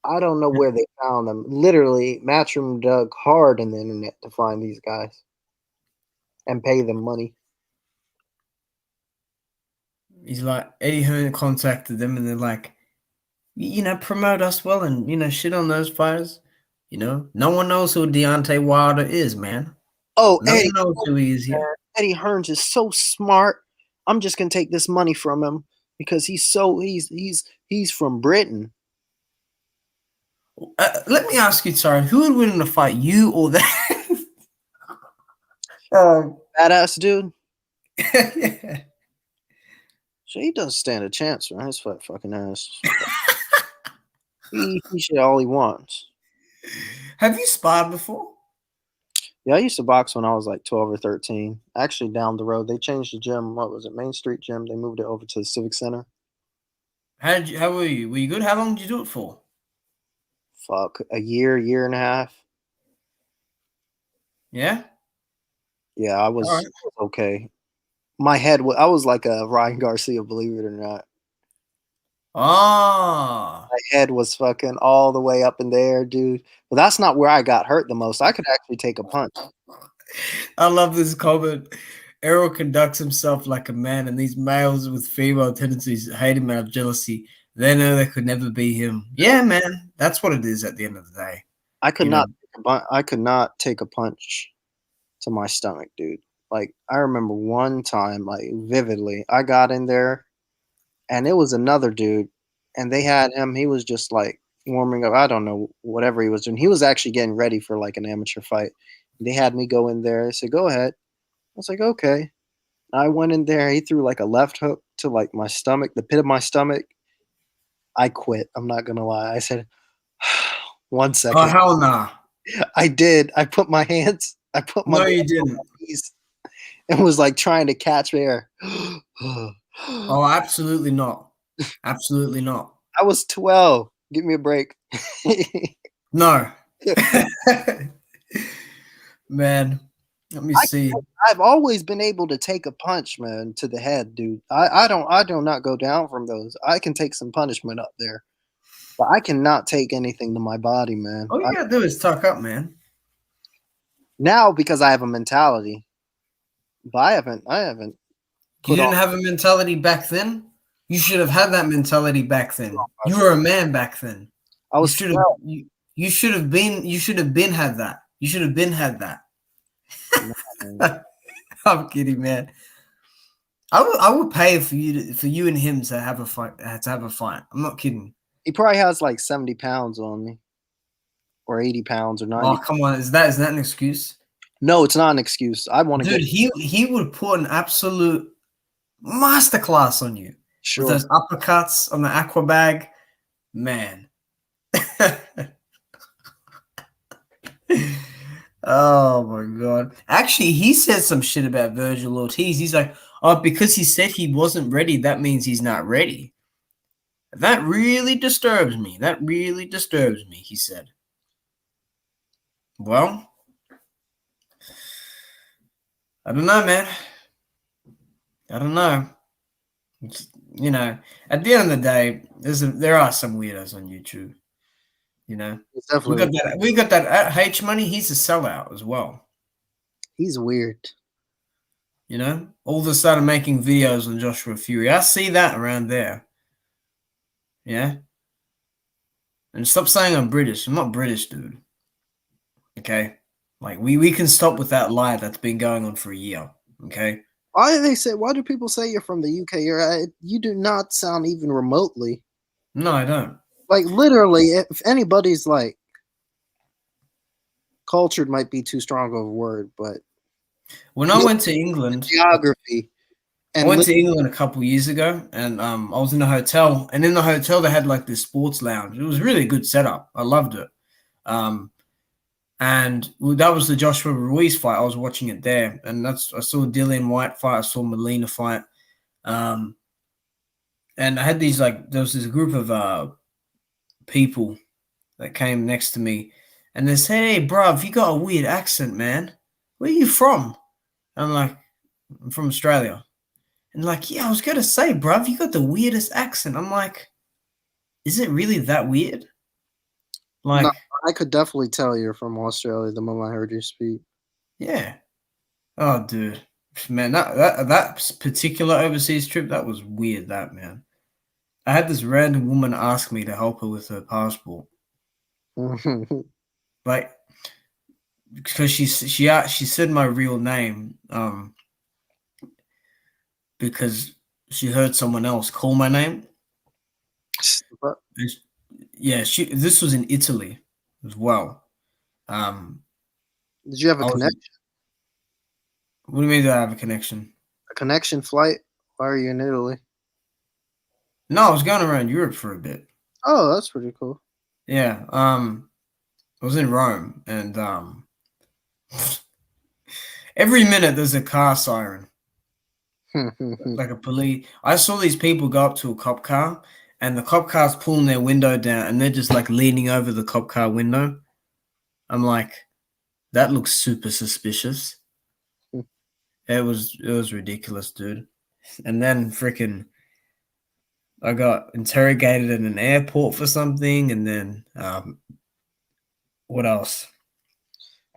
I don't know where they found them. Literally, Matchroom dug hard in the internet to find these guys and pay them money. He's like, Eddie Hearn contacted them and they're like, promote us well and, shit on those fighters. No one knows who Deontay Wilder is, man. Oh, No one knows who he is here. Eddie Hearns is so smart. I'm just gonna take this money from him because he's from Britain. Let me ask you, sorry, who would win in a fight, you or that? Badass dude. Yeah. So he doesn't stand a chance, man. His fucking ass. he should all he wants. Have you sparred before? Yeah, I used to box when I was like 12 or 13. Actually, down the road, they changed the gym. What was it? Main Street Gym. They moved it over to the Civic Center. How were you? Were you good? How long did you do it for? Fuck, a year and a half. Yeah? Yeah, I was All right. okay. My head, I was like a Ryan Garcia, believe it or not. Ah. My head was fucking all the way up in the air, dude. But that's not where I got hurt the most. I could actually take a punch. I love this comment. Errol conducts himself like a man, and these males with female tendencies hate him out of jealousy. They know they could never be him. Yeah, man. That's what it is at the end of the day. I could not take a punch to my stomach, dude. Like, I remember one time, like, vividly, I got in there, and it was another dude, and they had him. He was just, like, warming up. I don't know, whatever he was doing. He was actually getting ready for, like, an amateur fight. They had me go in there. They said, go ahead. I was like, okay. I went in there. He threw, like, a left hook to, like, my stomach, the pit of my stomach. I quit. I'm not going to lie. I said, 1 second. Oh, hell nah. I did. I put my No, you didn't. knees and was like trying to catch air. Oh, absolutely not. Absolutely not. I was 12. Give me a break. No. Man, let me see. I've always been able to take a punch, man, to the head, dude. I do not go down from those. I can take some punishment up there, but I cannot take anything to my body, man. All you gotta do is tuck up, man. Now because I have a mentality, but I haven't. You didn't have a mentality back then. You should have had that mentality back then. You were a man back then. I was. You should have been had that. You should have been had that. I'm kidding, man. I would pay for you and him to have a fight. I'm not kidding. He probably has like 70 pounds on me, or 80 pounds, or 90. Oh, come on! Is that an excuse? No, it's not an excuse. I want to. Dude, he would put an absolute masterclass on you. Sure. With those uppercuts on the aqua bag, man. Oh my god! Actually, he said some shit about Virgil Ortiz. He's like, "Oh, because he said he wasn't ready, that means he's not ready." That really disturbs me. He said. Well, I don't know, man. I don't know. At the end of the day, there are some weirdos on YouTube. It's definitely we got that H Money. He's a sellout as well. He's weird. All of a sudden making videos on Joshua Fury. I see that around there. Yeah. And stop saying I'm British. I'm not British, dude. Okay. Like we can stop with that lie that's been going on for a year. Okay. Why do people say you're from the UK? You do not sound even remotely. No, I don't. Like, literally, if anybody's like cultured, might be too strong of a word, but when I went to England, geography. I went to England a couple years ago, and I was in a hotel, and in the hotel they had like this sports lounge. It was really a good setup. I loved it. And that was the Joshua Ruiz fight. I was watching it there, and I saw Dillian White fight. I saw Molina fight. And I had these there was this group of people that came next to me, and they said, "Hey, bruv, you got a weird accent, man. Where are you from?" I'm like, "I'm from Australia." And like, "Yeah, I was gonna say, bruv, you got the weirdest accent." I'm like, "Is it really that weird?" No, Like, I could definitely tell you're from Australia the moment I heard you speak. yeah. Oh, dude, man, that particular overseas trip, that was weird. That, man, I had this random woman ask me to help her with her passport, like, because she said my real name, because she heard someone else call my name. Yeah, this was in Italy as well. Did you have a I was. connection? What do you mean that I have a connection? A connection flight? Why are you in Italy? No, I was going around Europe for a bit. Oh, that's pretty cool. Yeah, I was in Rome, and every minute there's a car siren, like a police. I saw these people go up to a cop car, and the cop car's pulling their window down, and they're just like leaning over the cop car window. I'm like, that looks super suspicious. It was ridiculous, dude. And then freaking, I got interrogated in an airport for something, and then what else?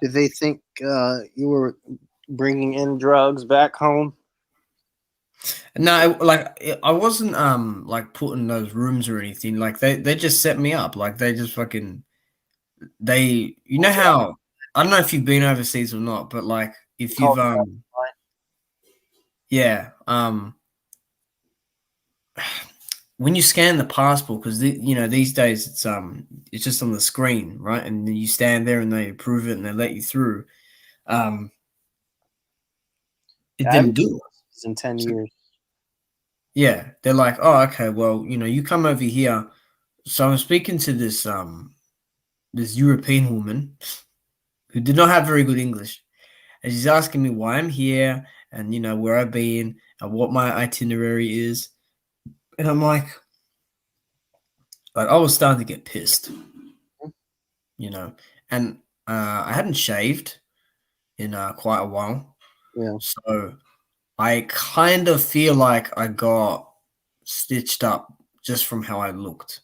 Did they think you were bringing in drugs back home? No, I wasn't like put in those rooms or anything. Like they just set me up. Like they just fucking you know how, I don't know if you've been overseas or not, but like if you've yeah, when you scan the passport, because these days it's just on the screen, right? And then you stand there and they approve it and they let you through. It I haven't didn't do it in 10 years. Yeah, they're like, "Oh, okay, well, you come over here." So I'm speaking to this European woman who did not have very good English, and she's asking me why I'm here and where I've been and what my itinerary is, and I'm like I was starting to get pissed, and I hadn't shaved in quite a while, Yeah. so I kind of feel like I got stitched up just from how I looked.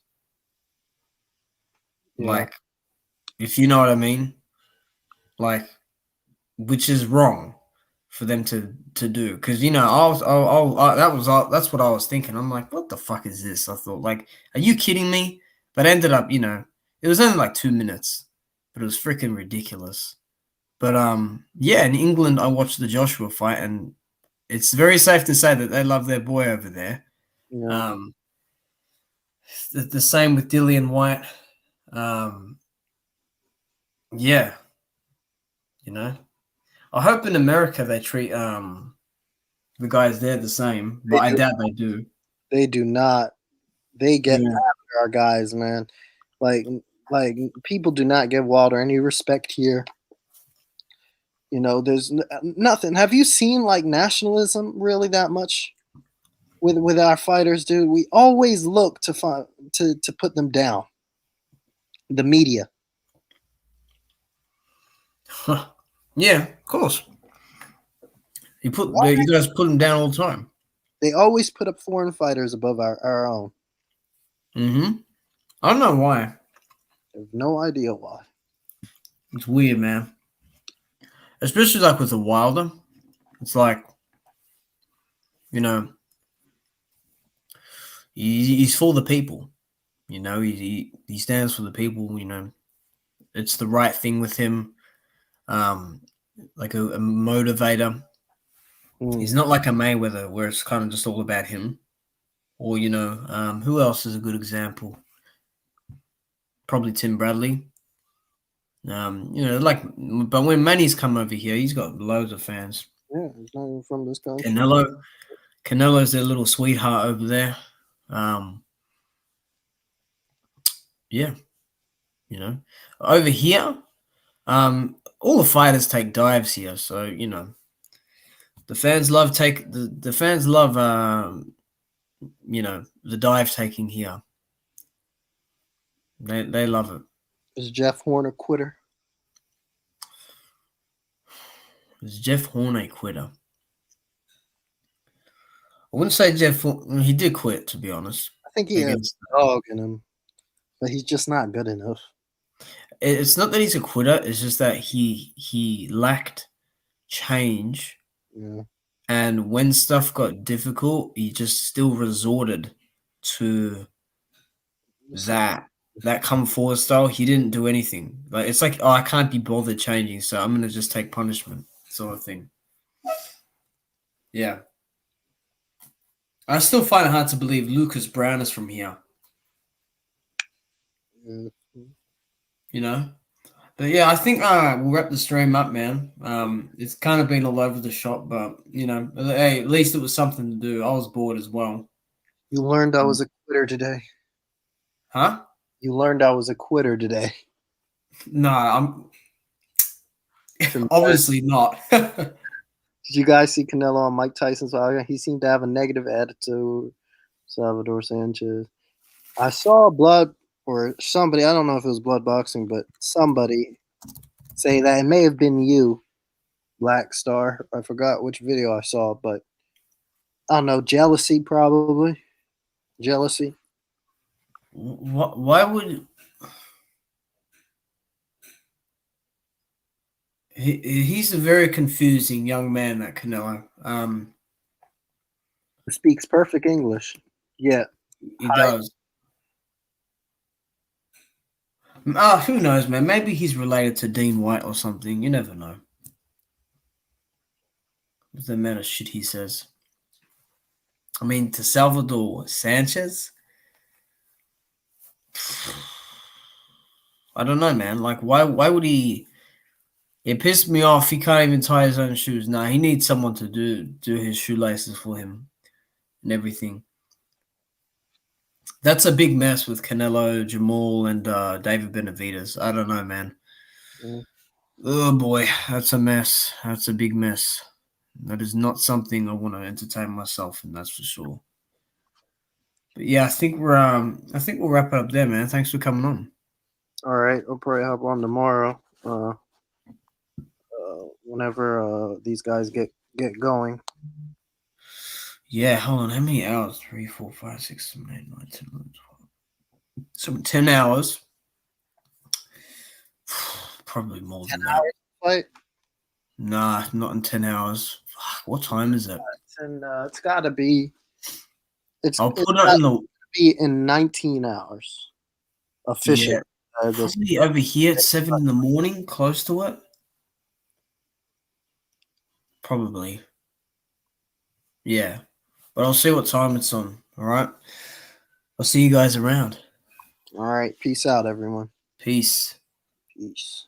Yeah. Like, if you know what I mean, like, which is wrong for them to do, because that's what I was thinking. I'm like, what the fuck is this? I thought, like, are you kidding me? But I ended up, it was only like 2 minutes, but it was freaking ridiculous. But yeah, in England, I watched the Joshua fight, and it's very safe to say that they love their boy over there. Yeah. The same with Dillian White. Yeah, I hope in America they treat the guys there the same, but I doubt they do. They do not. They get Yeah. after our guys, man. Like people do not give Wilder any respect here. There's nothing. Have you seen like nationalism really that much with our fighters, dude? We always look to find to put them down. The media. Yeah, of course. You guys put them down all the time. They always put up foreign fighters above our own. I don't know why. I have no idea why. It's weird, man. Especially like with the Wilder. It's like, he's for the people. He stands for the people. It's the right thing with him. Like a motivator. He's not like a Mayweather where it's kind of just all about him. Or who else is a good example? Probably Tim Bradley. But when Manny's come over here, he's got loads of fans. Yeah, he's not even from this country. Canelo's their little sweetheart over there. Yeah, over here, All the fighters take dives here, so the fans love the fans love the dive taking here. They love it. Is Jeff Horn a quitter? Is Jeff Horn a quitter? I wouldn't say Jeff Horn. He did quit, to be honest. I think he has a dog in him, but he's just not good enough. It's not that he's a quitter. It's just that he lacked change. Yeah. And when stuff got difficult, he just still resorted to that come forward style. He didn't do anything. Like it's like, oh, I can't be bothered changing, so I'm gonna just take punishment, sort of thing. Yeah. I still find it hard to believe Lucas Brown is from here. But yeah, I think we'll wrap the stream up, man. It's kind of been all over the shop, but hey, at least it was something to do. I was bored as well. You learned I was a quitter today. Huh? You learned I was a quitter today. No, I'm obviously not. Did you guys see Canelo on Mike Tyson's video? He seemed to have a negative attitude. Salvador Sanchez. I saw blood or somebody, I don't know if it was blood boxing, but somebody say that it may have been you, Black Star. I forgot which video I saw, but I don't know, jealousy probably. Jealousy. Why would he's a very confusing young man, that Canelo. He speaks perfect English. Yeah. He does. Who knows, man? Maybe he's related to Dean White or something. You never know. What's the amount of shit he says? I mean, to Salvador Sanchez? I don't know, man. Like, why would he? It pissed me off. He can't even tie his own shoes. Nah, he needs someone to do his shoelaces for him and everything. That's a big mess with Canelo, Jamal, and David Benavidez. I don't know, man. Oh, boy. That's a mess. That's a big mess. That is not something I want to entertain myself in, that's for sure. But yeah, I think we'll wrap it up there, man. Thanks for coming on. All right. I'll probably hop on tomorrow. Whenever these guys get going. Yeah, hold on. How many hours? 3, 4, 5, 6, 7, 8, 9, 10, 11, 12. So 10 hours. Probably more than that. Fight? Nah, not in 10 hours. What time is it? It's got to be. I'll put it in the. Be in 19 hours. Officially. Yeah, probably over here at 7 in the morning, close to it. Probably. Yeah. But I'll see what time it's on. All right. I'll see you guys around. All right. Peace out, everyone. Peace. Peace.